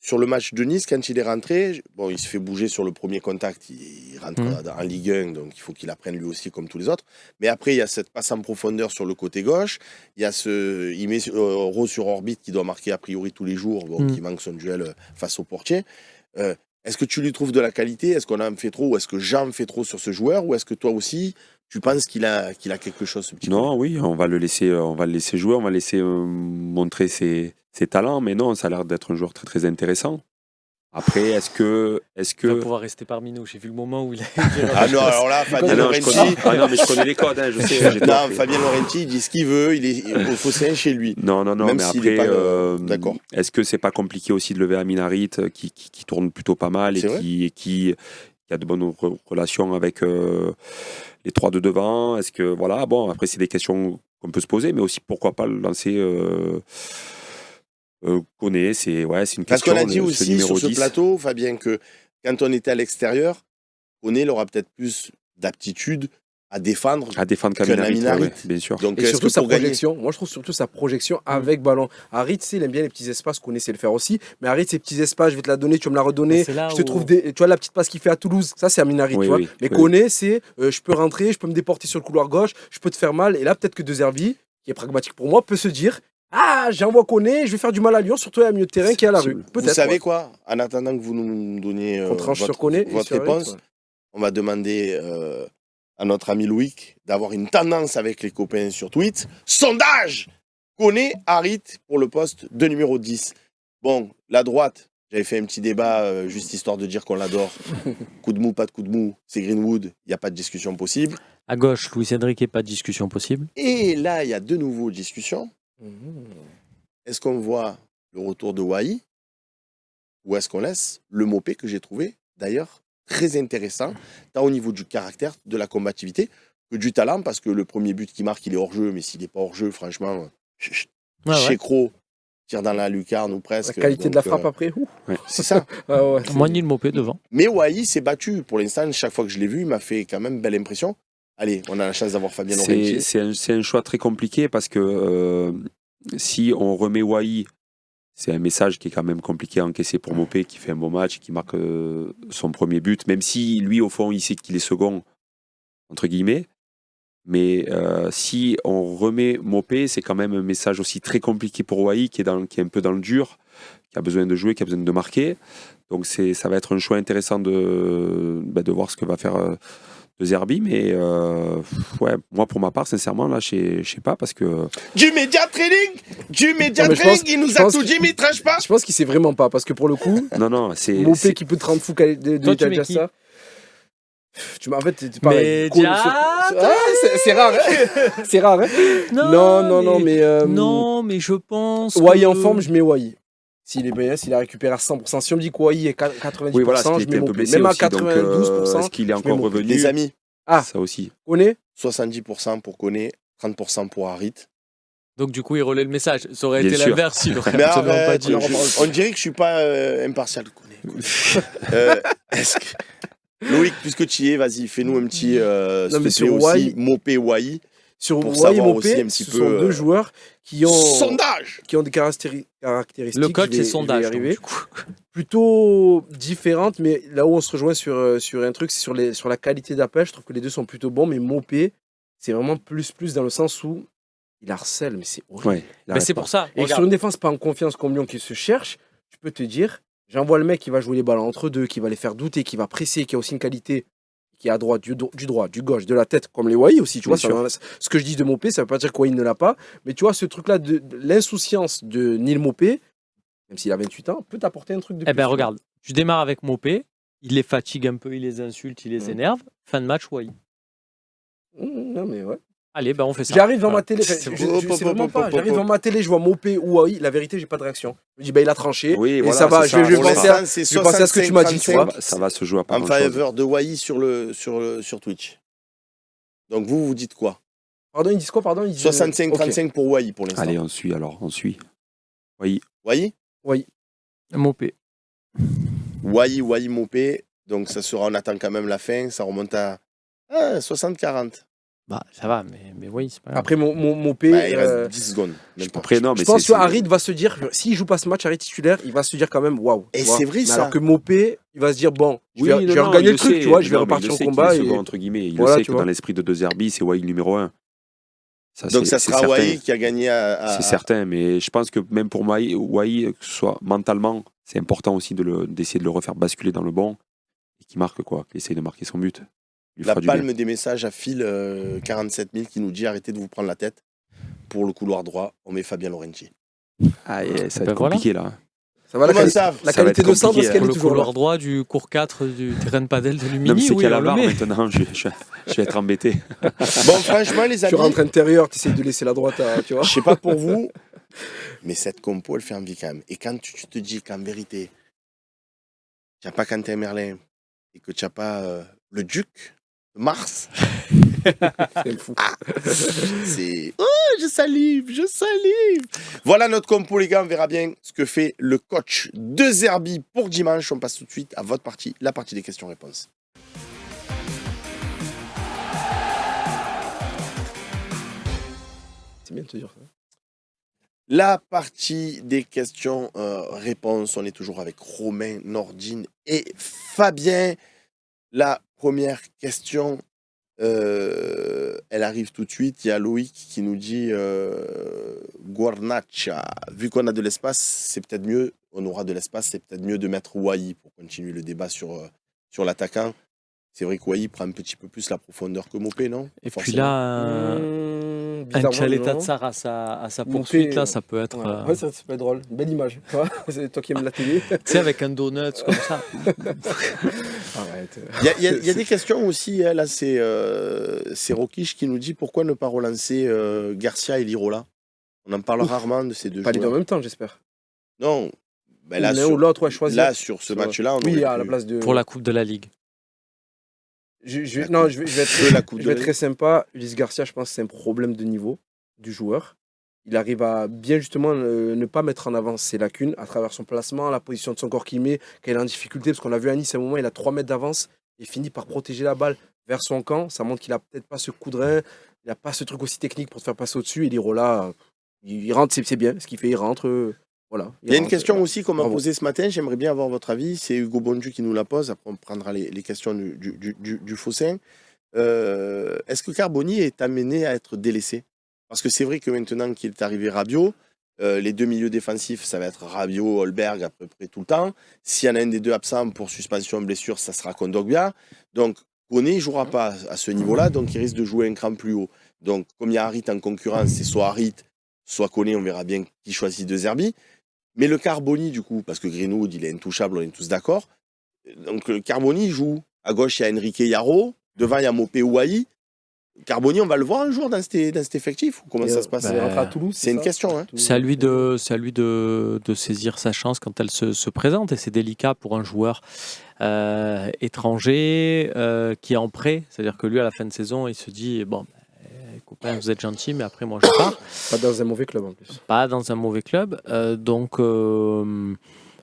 sur le match de Nice, quand il est rentré, bon, il se fait bouger sur le premier contact. Il rentre en Ligue 1, donc il faut qu'il apprenne lui aussi comme tous les autres. Mais après, il y a cette passe en profondeur sur le côté gauche. Il met Rose sur orbite qui doit marquer a priori tous les jours, qui manque son duel face au portier. Est-ce que tu lui trouves de la qualité? Est-ce qu'on en fait trop? Ou est-ce que j'en fais trop sur ce joueur? Ou est-ce que toi aussi, tu penses qu'il a quelque chose, ce petit Non, oui, on va le laisser jouer, on va le laisser montrer ses talents, mais non, ça a l'air d'être un joueur très très intéressant. Après, est-ce que Il va pouvoir rester parmi nous. J'ai vu le moment où il a. Ah non, alors là, Fabien Laurenti. non, mais je connais les codes, je sais. Non, Fabien Laurenti, il dit ce qu'il veut, il faut c'est chez lui. Non, Même mais s'il est après, pas, d'accord. Est-ce que c'est pas compliqué aussi de lever Amin Harit qui tourne plutôt pas mal et qui a de bonnes relations avec les 3 de devant? Est-ce que voilà, bon, après c'est des questions qu'on peut se poser, mais aussi pourquoi pas le lancer Koné, c'est une question. Parce qu'on a dit ce aussi numéro sur ce 10. plateau, Fabien, que quand on était à l'extérieur, Koné il aura peut-être plus d'aptitude à défendre qu'Amin Harit, Harit. bien sûr. Donc, Et est-ce surtout que sa pour gagner projection. Moi, je trouve surtout sa projection avec ballon. Harit, il aime bien les petits espaces, Koné sait le faire aussi. Mais Harit, ces petits espaces, je vais te la donner, tu vas me la redonner. Je te trouve tu vois la petite passe qu'il fait à Toulouse, ça c'est Amin Harit, tu vois. Mais Koné, c'est je peux rentrer, je peux me déporter sur le couloir gauche, je peux te faire mal. Et là, peut-être que De Zerbi, qui est pragmatique pour moi, peut se dire j'envoie Koné, je vais faire du mal à Lyon, surtout à milieu de terrain qui est à la rue. Vous savez quoi? En attendant que vous nous donniez votre réponse, on va demander à notre ami Loïc d'avoir une tendance avec les copains sur Twitter. Sondage! Koné, Harit pour le poste de numéro 10. Bon, la droite, j'avais fait un petit débat juste histoire de dire qu'on l'adore. Coup de mou, pas de coup de mou, c'est Greenwood, il n'y a pas de discussion possible. À gauche, Luis Enrique, pas de discussion possible. Et là, il y a de nouveau discussion. Est-ce qu'on voit le retour de Wai ou est-ce qu'on laisse le Mopé que j'ai trouvé d'ailleurs très intéressant, tant au niveau du caractère, de la combativité, que du talent, parce que le premier but qu'il marque, il est hors-jeu, mais s'il n'est pas hors-jeu, franchement, Chekro tire dans la lucarne ou presque. La qualité de la frappe après, c'est ça. Moi, ni le Mopé devant. Mais Wai s'est battu. Pour l'instant, chaque fois que je l'ai vu, il m'a fait quand même belle impression. Allez, on a la chance d'avoir Fabien Laurenti. C'est un choix très compliqué parce que si on remet Wai, c'est un message qui est quand même compliqué à encaisser pour Mopé, qui fait un bon match, qui marque son premier but, même si lui, au fond, il sait qu'il est second, entre guillemets. Mais si on remet Mopé, c'est quand même un message aussi très compliqué pour Wai, qui est un peu dans le dur, qui a besoin de jouer, qui a besoin de marquer. Donc ça va être un choix intéressant de voir ce que va faire De Zerbi. Mais moi, pour ma part, sincèrement, là, je sais pas, parce que... Du média training, il nous a tout dit, mais il trash pas. Je pense qu'il sait vraiment pas, parce que pour le coup, non, c'est... Mopé qui peut te rendre fou de t'as ça. En fait, t'es pareil. C'est rare, hein. C'est rare, hein. Non, mais... Non, mais je pense Wai en forme, je mets Wai. S'il est bien, s'il a récupéré à 100%. Si on me dit que Wai est 90%, oui, voilà, je mets Mopé. Même à 92%. Est-ce qu'il est encore revenu? Les amis, ça aussi. Koné 70% pour Koné, 30% pour Harit. Donc du coup, il relaie le message. Ça aurait Bien été sûr. l'inverse s'il aurait Mais absolument pas arrête, dit. on dirait que je suis pas impartial. Est-ce que... Loïc, puisque tu y es, vas-y, fais-nous un petit sur aussi, Mopé Wai. Sur pour Wai et savoir Mopé, aussi un petit ce peu, sont deux joueurs qui ont des caractéristiques. Le coach, c'est sondage. Donc, du coup. Plutôt différentes, mais là où on se rejoint sur un truc, c'est sur la qualité d'appel. Je trouve que les deux sont plutôt bons, mais Mopé, c'est vraiment plus dans le sens où il harcèle, mais c'est horrible. Ouais, il Mais arrête c'est pas. pour ça. Et regarde. sur une défense pas en confiance comme Lyon qui se cherche, tu peux te dire, j'envoie le mec qui va jouer les ballons entre deux, qui va les faire douter, qui va presser, qui a aussi une qualité, qui est à droite, du droit, du gauche, de la tête, comme les Wai aussi. Tu Bien vois, ce que je dis de Mopé, ça veut pas dire que Wai ne l'a pas, mais tu vois, ce truc-là, de l'insouciance de Neil Mopé, même s'il a 28 ans, peut t'apporter un truc de plus. Eh ben tu vois. regarde, tu démarres avec Mopé, il les fatigue un peu, il les insulte, il les énerve. Fin de match, Wai. Non, mais ouais. Allez, ben on fait ça. J'arrive devant Voilà. ma télé, C'est je bon. sais vraiment pas. J'arrive devant ma télé, je vois Mopé ou Wai, la vérité, j'ai pas de réaction. Je me dis, bah, il a tranché. Oui, et voilà, ça va, c'est ça. je vais Pour penser l'instant, à. c'est je vais penser à ce que tu m'as dit, tu vois. 65-35 Ça va se jouer à pas en grand-chose. faveur de Wai sur Twitch. Donc vous dites quoi? Pardon, ils disent quoi, pardon? Ils disent... 65-35 pour Wai pour l'instant. Allez, on suit alors, on suit. Oui, Wai Mopé. Wai Mopé. Donc ça sera, on attend quand même la fin. Ça remonte à 60-40. Bah, ça va, mais oui, c'est pas grave. Après, Mopé. Bah, il reste 10 secondes. même pas. après non, mais Je pense c'est- que Harid va se dire, s'il joue pas ce match, Harid titulaire, il va se dire quand même, waouh. Et tu vois. c'est vrai, Mais ça. Alors que Mopé, il va se dire, bon, je Oui, vais, non, je vais non, regagner il le truc, sait. tu vois, je vais Non, mais repartir il au sait combat. qu'il est Et... second, entre guillemets. Il Voilà, le sait tu que vois. dans l'esprit de deux Herbie, c'est Wai numéro 1. Donc ça sera Wai qui a gagné C'est certain, mais je pense que même pour Wai, que ce soit mentalement, c'est important aussi d'essayer de le refaire basculer dans le bon et qu'il marque quoi, qu'il essaye de marquer son but. Il lui La fera du bien. palme des messages à Phil 47 000 qui nous dit arrêtez de vous prendre la tête. Pour le couloir droit, on met Fabien Laurenti. Ah, et ça va Ben être voilà. compliqué là. Ça va, Comment ça la Ça va qualité être de centre, compliqué, est-ce qu'elle Pour est le toujours couloir là? droit du cours 4 du terrain de padel de Non, mais Lumini, c'est oui, qu'il y a on la le barre met. maintenant, je vais être embêté. Bon, franchement, les Tu amis, rentres intérieur, tu essaies de laisser la droite, tu vois. je sais pas pour vous, mais cette compo, elle fait envie quand même. Et quand tu te dis qu'en vérité, tu n'as pas Quentin Merlin et que tu n'as pas le Duc de Mars, C'est fou. c'est... Oh, je salive. Voilà notre compo, les gars. On verra bien ce que fait le coach de Zerbi pour dimanche. On passe tout de suite à votre partie, la partie des questions-réponses. C'est bien de te dire ça. La partie des questions-réponses. On est toujours avec Romain, Nordine et Fabien. La première question, elle arrive tout de suite. Il y a Loïc qui nous dit Guarnacha. Vu qu'on a de l'espace, c'est peut-être mieux. On aura de l'espace, c'est peut-être mieux de mettre Wai pour continuer le débat sur l'attaquant. C'est vrai que Wai prend un petit peu plus la profondeur que Mopé, non? Et puis Forcément. là, un Bizarrement, Chaleta non. Tsar à sa Mopé, poursuite, là, ça peut être. Ouais, ça peut être drôle. Une belle image. Tu vois, c'est toi qui aimes la télé. Tu sais, avec un donut comme ça. Arrête. Il y a des questions aussi. Hein, là, c'est Rokish qui nous dit pourquoi ne pas relancer Garcia et Lirola. On en parle rarement de ces deux Pas les deux en joueurs. même temps, j'espère. Non. Ben Ou là, l'un sur, ou l'autre, ouais, choisir. là, sur ce Ouais. match-là, on Oui, aurait à la pu- place de. Pour la Coupe de la Ligue. Je vais La coupe. être, De la coupe je de vais être la très sympa. Ulysse Garcia, je pense que c'est un problème de niveau du joueur. Il arrive à bien justement ne pas mettre en avant ses lacunes à travers son placement, la position de son corps qu'il met, quand il est en difficulté. Parce qu'on l'a vu à Nice, à un moment, il a 3 mètres d'avance et finit par protéger la balle vers son camp. Ça montre qu'il a peut-être pas ce coup de rein, il n'a pas ce truc aussi technique pour te faire passer au-dessus. Et Lirola, il rentre, c'est bien. Ce qu'il fait, il rentre. Voilà. Il y a une rentre, question voilà. aussi qu'on m'a Bravo. posée ce matin. J'aimerais bien avoir votre avis. C'est Hugo Bondu qui nous la pose. Après, on prendra les questions du Faussin. Est-ce que Carboni est amené à être délaissé? Parce que c'est vrai que maintenant qu'il est arrivé Rabiot, les deux milieux défensifs, ça va être Rabiot, Holberg à peu près tout le temps. S'il y en a un des deux absent pour suspension, blessure, ça sera Kondogbia. Donc, Koné ne jouera pas à ce niveau-là, donc il risque de jouer un cran plus haut. Donc, comme il y a Harit en concurrence, c'est soit Harit, soit Koné, on verra bien qui choisit de Zerbi. Mais le Carboni, du coup, parce que Greenwood, il est intouchable, on est tous d'accord. Donc, le Carboni il joue. À gauche, il y a Enrique Yaro. Devant, il y a Mopé Wai. Carboni, on va le voir un jour dans cet effectif? Ou comment ça se passe? Il rentre à Toulouse. C'est une ça question. Hein. C'est à lui de saisir sa chance quand elle se présente. Et c'est délicat pour un joueur étranger qui est en prêt. C'est-à-dire que lui, à la fin de saison, il se dit bon, copains, vous êtes gentils, mais après, moi, je pars. Pas dans un mauvais club en plus. Pas dans un mauvais club. Donc,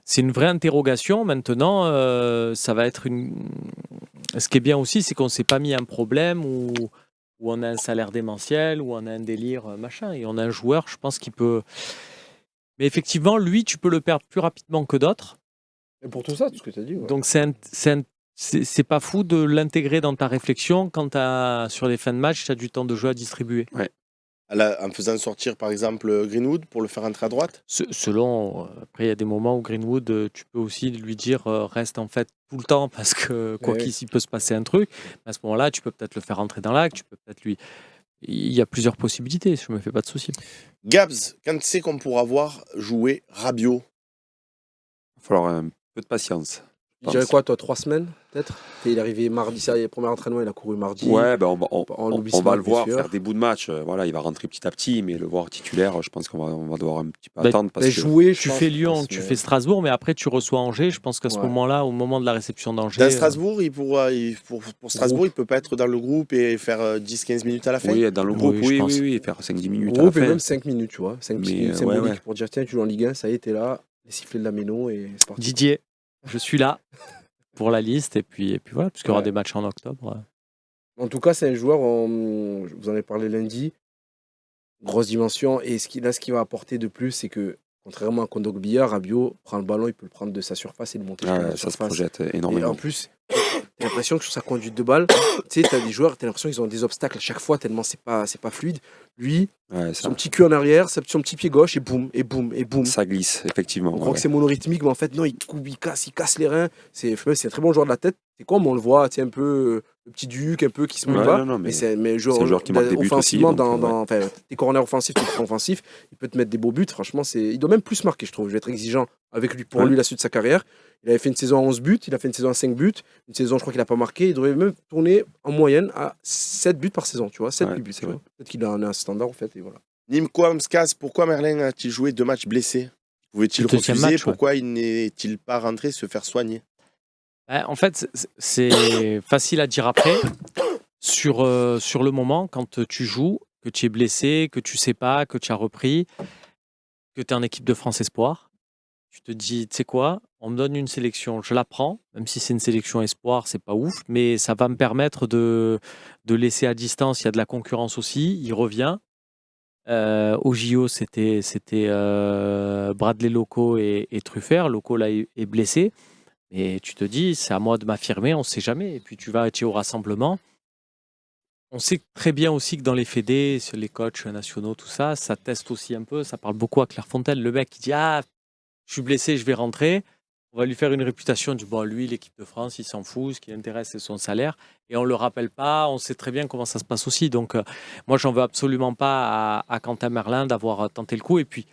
c'est une vraie interrogation. Maintenant, ça va être une. Ce qui est bien aussi, c'est qu'on ne s'est pas mis un problème où on a un salaire démentiel, où on a un délire, machin. Et on a un joueur, je pense, qui peut. Mais effectivement, lui, tu peux le perdre plus rapidement que d'autres. Et pour tout ça, tout ce que tu as dit. Ouais. Donc, c'est c'est pas fou de l'intégrer dans ta réflexion quand sur les fins de match, tu as du temps de jeu à distribuer. En faisant sortir par exemple Greenwood pour le faire entrer à droite. Selon, après il y a des moments où Greenwood, tu peux aussi lui dire reste en fait tout le temps parce que quoi qu'il peut se passer un truc. À ce moment-là, tu peux peut-être le faire entrer dans l'acte, tu peux peut-être lui. Il y a plusieurs possibilités, je me fais pas de soucis. Gabs, quand c'est qu'on pourra voir jouer Rabiot? Il va falloir un peu de patience. Je dirais quoi, toi, 3 semaines, peut-être? Il est arrivé mardi, ça y est, premier entraînement, il a couru mardi. Ouais, ben on va le voir blessure. faire des bouts de match. Voilà, il va rentrer petit à petit, mais le voir titulaire, je pense qu'on va devoir un petit peu attendre. Parce que jouer, tu fais Lyon, tu fais Strasbourg, mais après tu reçois Angers. Je pense qu'à ce moment-là, au moment de la réception d'Angers. Dans Strasbourg, pour Strasbourg, il peut pas être dans le groupe et faire 10-15 minutes à la fin. Oui, dans le groupe, oui, faire 5-10 minutes à la fin. Même 5 minutes, tu vois. 5 minutes symboliques pour dire tiens, tu joues en Ligue 1, ça y est, t'es là, les sifflets de la méno et c'est parti. Didier, je suis là pour la liste et puis voilà, puisqu'il y aura des matchs en octobre. En tout cas, c'est un joueur, vous en avez parlé lundi, grosse dimension, et ce qui va apporter de plus, c'est que contrairement à Kondogbia, Rabiot prend le ballon, il peut le prendre de sa surface et le monter jusqu'à la surface. Ça se projette énormément. Et en plus, j'ai l'impression que sur sa conduite de balle, tu sais, t'as des joueurs, t'as l'impression qu'ils ont des obstacles à chaque fois tellement c'est pas fluide. Lui, son petit cul en arrière, son petit pied gauche et boum, et boum, et boum. Ça glisse, effectivement. On croit que c'est monorhythmique, mais en fait, non, il casse les reins. C'est un très bon joueur de la tête. C'est comme on le voit, un peu le petit Duc, un peu qui se mouille pas. Mais c'est un joueur qui marque des buts aussi. Tes corners offensifs, tes coups offensifs, il peut te mettre des beaux buts. Franchement, il doit même plus marquer, je trouve. Je vais être exigeant avec lui pour lui la suite de sa carrière. Il avait fait une saison à 11 buts, il a fait une saison à 5 buts. Une saison, je crois qu'il n'a pas marqué. Il devrait même tourner en moyenne à 7 buts par saison, tu vois. 7 buts, tu vois. Peut-être qu'il en a un standard, en fait, et voilà. Nimko Amskas, pourquoi Merlin a-t-il joué 2 matchs blessés? Pouvait-il refuser? Pourquoi il n'est-il pas rentré se faire soigner? En fait, c'est facile à dire après. Sur le moment, quand tu joues, que tu es blessé, que tu sais pas, que tu as repris, que tu es en équipe de France Espoir, tu te dis, tu sais quoi, on me donne une sélection, je la prends, même si c'est une sélection Espoir, c'est pas ouf, mais ça va me permettre de laisser à distance, il y a de la concurrence aussi, il revient. Au JO, c'était Bradley Loco et Truffert. Loco là est blessé. Et tu te dis, c'est à moi de m'affirmer, on ne sait jamais. Et puis tu vas au rassemblement. On sait très bien aussi que dans les fédés, sur les coachs nationaux, tout ça, ça teste aussi un peu. Ça parle beaucoup à Clairefontaine. Le mec qui dit, je suis blessé, je vais rentrer. On va lui faire une réputation du lui, l'équipe de France, il s'en fout. Ce qui l'intéresse, c'est son salaire. Et on ne le rappelle pas. On sait très bien comment ça se passe aussi. Donc, moi, j'en veux absolument pas à Quentin Merlin d'avoir tenté le coup. Et puis,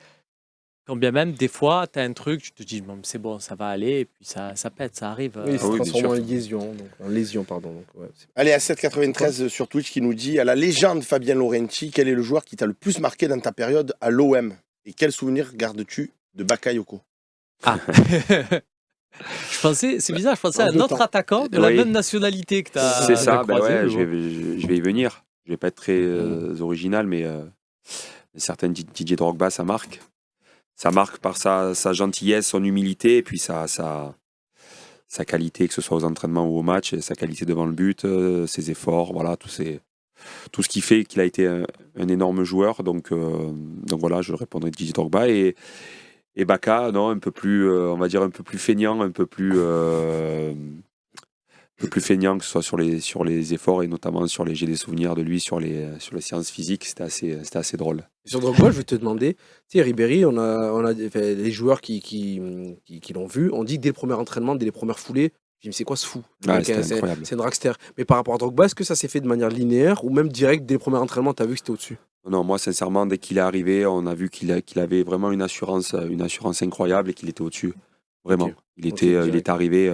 quand bien même, des fois, tu as un truc, tu te dis, c'est bon, ça va aller. Et puis, ça pète, ça arrive. Oui, c'est transformé en lésion. Pardon. Donc, Allez, à 7,93 sur Twitch qui nous dit, à la légende Fabien Laurenti, quel est le joueur qui t'a le plus marqué dans ta période à l'OM? Et quel souvenir gardes-tu de Bakayoko? Je pensais, c'est bizarre, je pensais à un autre attaquant de la même nationalité que tu as. C'est ça, je vais y venir. Je vais pas être très original, mais certains Didier Drogba, ça marque. Ça marque par sa gentillesse, son humilité, et puis sa qualité, que ce soit aux entraînements ou au match, sa qualité devant le but, ses efforts, voilà, tout ce qui fait qu'il a été un énorme joueur. Donc voilà, je répondrai Didier Drogba. Et Baka, non, un peu plus, on va dire un peu plus feignant, un peu plus feignant, que ce soit sur les efforts et notamment j'ai des souvenirs de lui sur les séances physiques, c'était assez drôle. Sur Drogba, je vais te demander, tu sais, Ribéry, on a les joueurs qui l'ont vu, on dit que dès le premier entraînement, dès les premières foulées, je me dis, c'est quoi ce fou? C'est incroyable. C'est un dragster. Mais par rapport à Drogba, est-ce que ça s'est fait de manière linéaire ou même direct dès le premier entraînement, tu as vu que c'était au-dessus? Non, moi, sincèrement, dès qu'il est arrivé, on a vu qu'il avait vraiment une assurance incroyable et qu'il était au-dessus. Vraiment. Okay. Il est arrivé.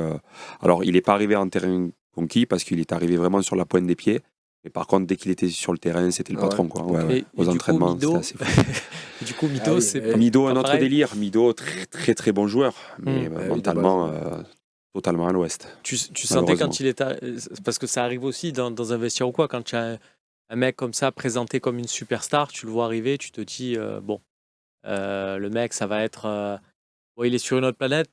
Alors, il n'est pas arrivé en terrain conquis parce qu'il est arrivé vraiment sur la pointe des pieds. Mais par contre, dès qu'il était sur le terrain, c'était le patron. Quoi. Ouais. Aux entraînements, c'était assez fou. Du coup, Mido, c'est Mido, un autre délire. Mido, très, très, très bon joueur. Mais mentalement, totalement à l'ouest. Tu sentais quand il était. Parce que ça arrive aussi dans un vestiaire ou quoi, quand tu as un mec comme ça, présenté comme une superstar, tu le vois arriver, tu te dis, le mec, ça va être... il est sur une autre planète.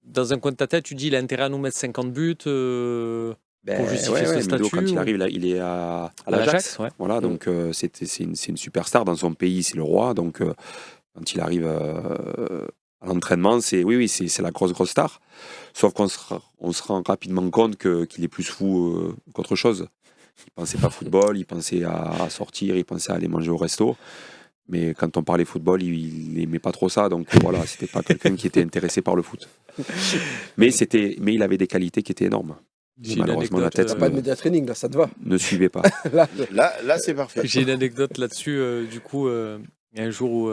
Dans un coin de ta tête, tu dis, il a intérêt à nous mettre 50 buts pour justifier ce statut. Quand il arrive, là, il est à l'Ajax. Voilà, donc c'est une superstar. Dans son pays, c'est le roi. Donc, quand il arrive À l'entraînement, c'est la grosse star. Sauf qu'on se rend rapidement compte qu'il est plus fou qu'autre chose. Il pensait pas football, il pensait à sortir, il pensait à aller manger au resto. Mais quand on parlait football, il n'aimait pas trop ça. Donc voilà, c'était pas quelqu'un qui était intéressé par le foot. Mais il avait des qualités qui étaient énormes. J'ai Malheureusement, une la anecdote, tête Pas de média training, là, ça te va. ne suivait pas. Là, c'est parfait. J'ai une anecdote là-dessus. Du coup, il y a un jour où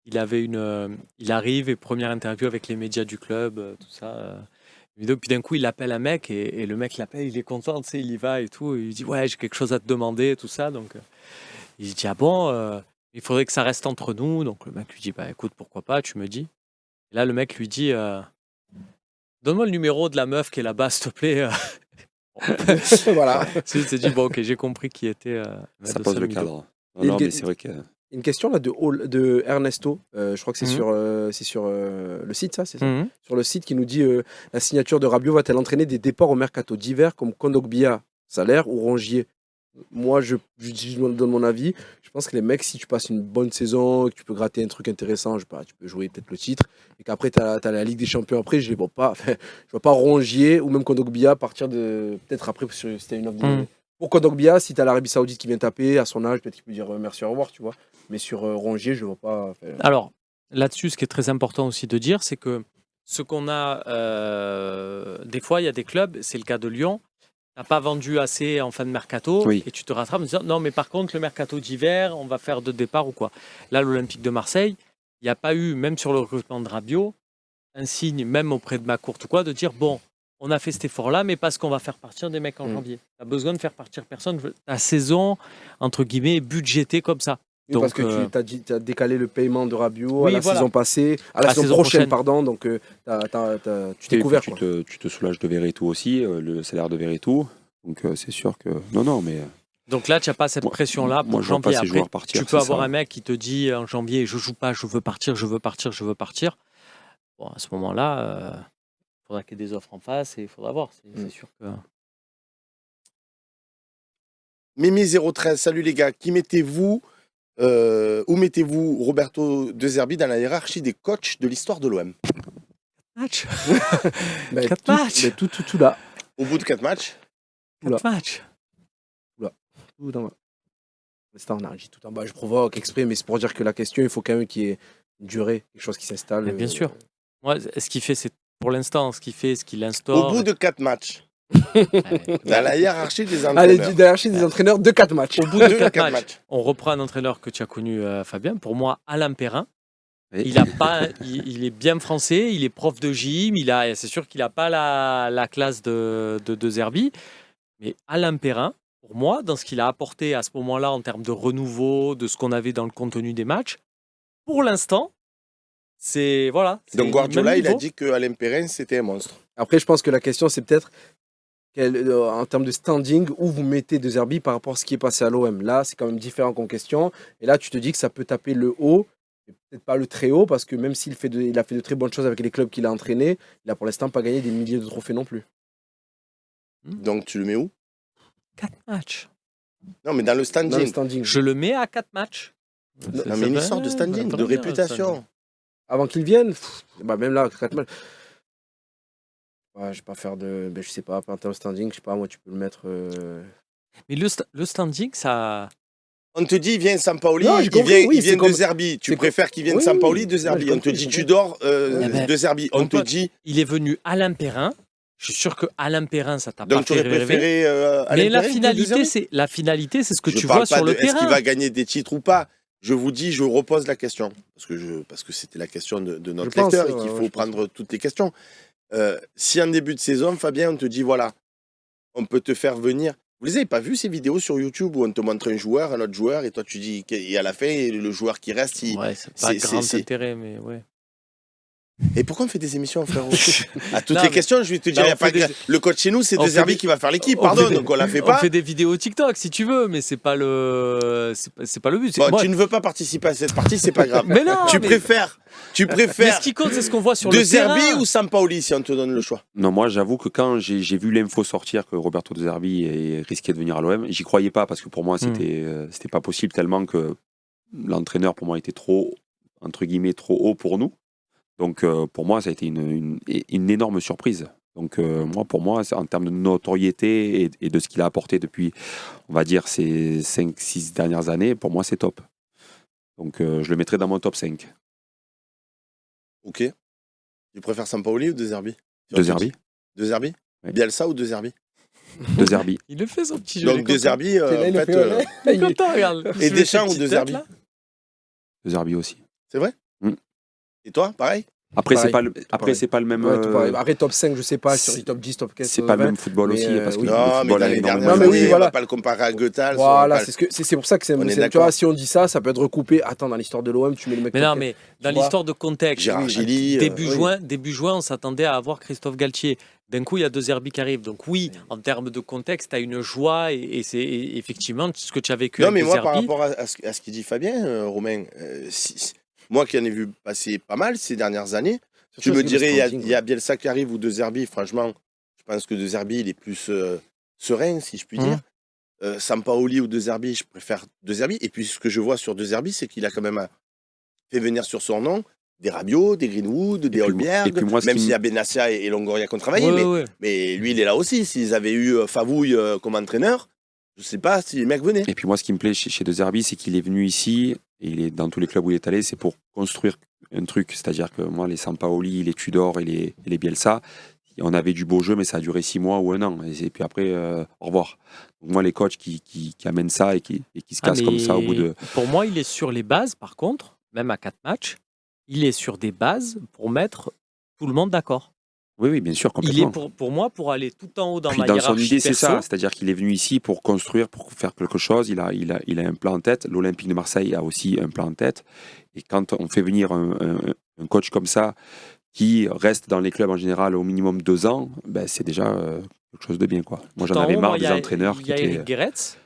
il arrive et première interview avec les médias du club, tout ça. Et donc, puis d'un coup, il appelle un mec et le mec l'appelle, il est content, tu sais, il y va et tout. Et il dit ouais, j'ai quelque chose à te demander, tout ça. Donc, il dit ah bon, il faudrait que ça reste entre nous. Donc le mec lui dit bah écoute, pourquoi pas, tu me dis. Et là, le mec lui dit donne-moi le numéro de la meuf qui est là-bas, s'il te plaît. Voilà. Il s'est dit bon, ok, j'ai compris qui était. Ça de pose le Samuel. cadre. Il Non, y a mais c'est vrai que... Une question là de Ernesto, je crois que c'est Mhm. sur le site, ça, c'est ça Mhm. sur le site qui nous dit la signature de Rabiot va-t-elle entraîner des départs au mercato d'hiver comme Kondogbia, Salaire ou Rongier? Moi, je donne mon avis. Je pense que les mecs, si tu passes une bonne saison, que tu peux gratter un truc intéressant, je sais pas, tu peux jouer peut-être le titre, et qu'après tu as la Ligue des Champions après, je ne vois pas, je vois pas Rongier ou même Kondogbia partir de. Peut-être après, si tu as une offre Mhm. pour Kondogbia, si tu as l'Arabie Saoudite qui vient taper, à son âge, peut-être qu'il peut dire merci, au revoir, tu vois. Mais sur Rongier, je ne vois pas. Alors, là-dessus, ce qui est très important aussi de dire, c'est que ce qu'on a, des fois, il y a des clubs, c'est le cas de Lyon, tu n'as pas vendu assez en fin de mercato Oui. et tu te rattrapes en disant non, mais par contre, le mercato d'hiver, on va faire 2 départs ou quoi. Là, l'Olympique de Marseille, il n'y a pas eu, même sur le recrutement de Rabiot, un signe, même auprès de Macourt ou quoi, de dire bon, on a fait cet effort-là, mais parce qu'on va faire partir des mecs en janvier. Tu as besoin de faire partir personne. Ta saison, entre guillemets, est budgétée comme ça. Oui, parce Donc, que tu as décalé le paiement de Rabiot Oui, à la voilà. saison passée, à la saison prochaine, pardon. Donc, tu t'es Et couvert. puis, Quoi. tu te soulages de Verretou aussi, le salaire de Verretou. Donc c'est sûr que... Non, mais... Donc là, tu n'as pas cette pression-là pour moi, je vois pas janvier. ces Après, joueurs partir, tu peux c'est avoir ça. un mec qui te dit en janvier, je joue pas, je veux partir, je veux partir, je veux partir. Bon, à ce moment-là, il faudra qu'il y ait des offres en face et il faudra voir. C'est sûr que... Mimi013, salut les gars. Où mettez-vous Roberto De Zerbi dans la hiérarchie des coachs de l'histoire de l'OM? Match. Ben, 4 tout, matchs. ben, tout là. Au bout de 4 matchs? 4 matchs. Tout en bas. C'est en argile, tout en bas. Je provoque exprès, mais c'est pour dire que la question, il faut quand même qu'il y ait une durée, quelque chose qui s'installe. Mais bien sûr. Moi, ce qu'il fait, c'est pour l'instant, ce qu'il Au instaure. bout de 4 matchs. Ouais. Dans la hiérarchie des Allez, entraîneurs. hiérarchie des entraîneurs de 4 matchs. Au bout de Deux 4 quatre matchs, matchs. on reprend un entraîneur que tu as connu, Fabien. Pour moi, Alain Perrin. Oui. Il est bien français, il est prof de gym, c'est sûr qu'il n'a pas la classe de Zerbi. Mais Alain Perrin, pour moi, dans ce qu'il a apporté à ce moment-là en termes de renouveau, de ce qu'on avait dans le contenu des matchs, pour l'instant, c'est voilà. c'est Donc le Guardiola, même il a niveau. dit que Alain Perrin, c'était un monstre. Après, je pense que la question, c'est peut-être en termes de standing, où vous mettez De Zerbi par rapport à ce qui est passé à l'OM. Là, c'est quand même différent comme question. Et là, tu te dis que ça peut taper le haut, et peut-être pas le très haut, parce que même s'il il a fait de très bonnes choses avec les clubs qu'il a entraînés, il a pour l'instant pas gagné des milliers de trophées non plus. Donc tu le mets où? 4 matchs. Non, mais dans le Dans le standing. standing. Je le mets à 4 matchs. Non, mais une histoire de standing, de réputation. Avant qu'il vienne, bah même là, 4 matchs. Ouais, je vais pas faire de. Ben, je sais pas, en termes de standing, je sais pas, moi, tu peux le mettre. Mais le standing, ça. On te dit, viens Sampaoli, Non, j'ai il compris, vient, oui, il vient c'est comme- De Zerbi. Tu c'est préfères qu'il vienne oui, Sampaoli, oui. De Zerbi. Ouais, j'ai On te compris, dit j'ai Tudor, Eh ben, De Zerbi. On donc te toi, dit. Il est venu Alain Perrin. Je suis sûr que Alain Perrin, ça t'a pas Donc tu fait aurais rêver. préféré Alain Mais la Perrin que De finalité, Zerbi c'est ce que Je tu parle vois pas sur de le est-ce qu'il terrain. va gagner des titres ou pas. Je vous dis, je repose la question. Parce que c'était la question de notre Je pense, lecteur et ouais, qu'il ouais, faut je pense. prendre toutes les questions. Si en début de saison, Fabien, on te dit, voilà, on peut te faire venir. Vous les avez pas vu ces vidéos sur YouTube où on te montre un joueur, un autre joueur, et toi tu dis, et à la fin, le joueur qui reste, Ouais, c'est pas grand intérêt, mais ouais. Et pourquoi on fait des émissions, frérot? À toutes Non, les mais- questions, je vais te dire, Là, y a on pas fait des- le coach chez nous, c'est on De fait Zerbi des- qui va faire l'équipe, on pardon, fait des- donc on la fait On pas. fait des vidéos TikTok si tu veux, mais c'est pas le but. Bon, Moi- tu ne veux pas participer à cette partie, c'est pas grave. Mais non, tu mais- préfères Mais ce qui compte, c'est ce qu'on voit sur De le terrain. Zerbi ou Sampaoli si on te donne le choix? Non, moi, j'avoue que quand j'ai vu l'info sortir que Roberto De Zerbi risquait de venir à l'OM, j'y croyais pas parce que pour moi, c'était pas possible tellement que l'entraîneur, pour moi, était trop, entre guillemets, trop haut pour nous. Donc pour moi, ça a été une énorme surprise. Donc pour moi, en termes de notoriété et de ce qu'il a apporté depuis, on va dire, ces 5-6 dernières années, pour moi, c'est top. Donc je le mettrai dans mon top 5. Ok. Tu préfères Sampaoli ou De Zerbi? De Zerbi. De Zerbi? Ouais. Bielsa ou De Zerbi? De Zerbi. Il le fait son petit jeu. Donc De Zerbi, en là, il a fait... fait, ouais. Il est content, regarde. Et Deschamps ou De Zerbi? De Zerbi aussi. C'est vrai? Et toi, pareil? Après, Pareil, c'est pas le même. Ouais, tout pareil. Après, top 5, je sais pas, c'est- sur les top 10, top 15. C'est pas le 20. même football Mais, aussi, parce que oui. le Non, mais football a l'année énormément dernière, Non, mais oui, on voilà. va pas le comparer à Goethals. Voilà, c'est pour ça que c'est. On est Tu vois, d'accord. si on dit ça, ça peut être recoupé. Attends, dans l'histoire de l'OM, tu mets le mec. Mais top non, 15. mais dans vois, l'histoire de contexte, Gérard Gilly, début, oui. début juin, on s'attendait à avoir Christophe Galtier. D'un coup, il y a De Zerbi qui arrive. Donc oui, en termes de contexte, tu as une joie et c'est effectivement ce que tu as vécu Non, avec mais De moi, par Zerbi. rapport à ce qu'il dit Fabien, Romain, moi qui en ai vu passer pas mal ces dernières années, tu Surtout me parce que le dirais, standing, il y a Bielsa qui arrive ou De Zerbi, franchement, je pense que De Zerbi, il est plus serein, si je puis dire. Sampaoli ou De Zerbi, je préfère De Zerbi. Et puis, ce que je vois sur De Zerbi, c'est qu'il a quand même fait venir sur son nom des Rabiot, des Greenwood, des puis moi- Holberg, et puis moi, ce même qui s'il y me- a Benassia et Longoria qui ont travaillé, Ouais, ouais. mais lui, il est là aussi. S'ils avaient eu Favouille comme entraîneur, je sais pas si les mecs venaient. Et puis moi, ce qui me plaît chez De Zerbi, c'est qu'il est venu ici, et il est dans tous les clubs où il est allé, c'est pour construire un truc. C'est-à-dire que moi, les Sampaoli, les Tudor et les Bielsa, on avait du beau jeu, mais ça a duré 6 mois ou 1 an. Et puis après, au revoir. Donc moi, les coachs qui amènent ça et qui se cassent comme ça au bout de... Pour moi, il est sur les bases, par contre, même à 4 matchs, il est sur des bases pour mettre tout le monde d'accord. Oui, bien sûr, Il est complètement. pour moi pour aller tout en haut dans Puis ma dans son hiérarchie idée, c'est perso. ça. C'est-à-dire qu'il est venu ici pour construire, pour faire quelque chose. Il a un plan en tête. L'Olympique de Marseille a aussi un plan en tête. Et quand on fait venir un coach comme ça, qui reste dans les clubs en général au minimum 2 ans, ben c'est déjà quelque chose de bien, quoi. Moi, j'en Tout en avais haut, marre moi, des entraîneurs il qui y a étaient... Eric Guéretz,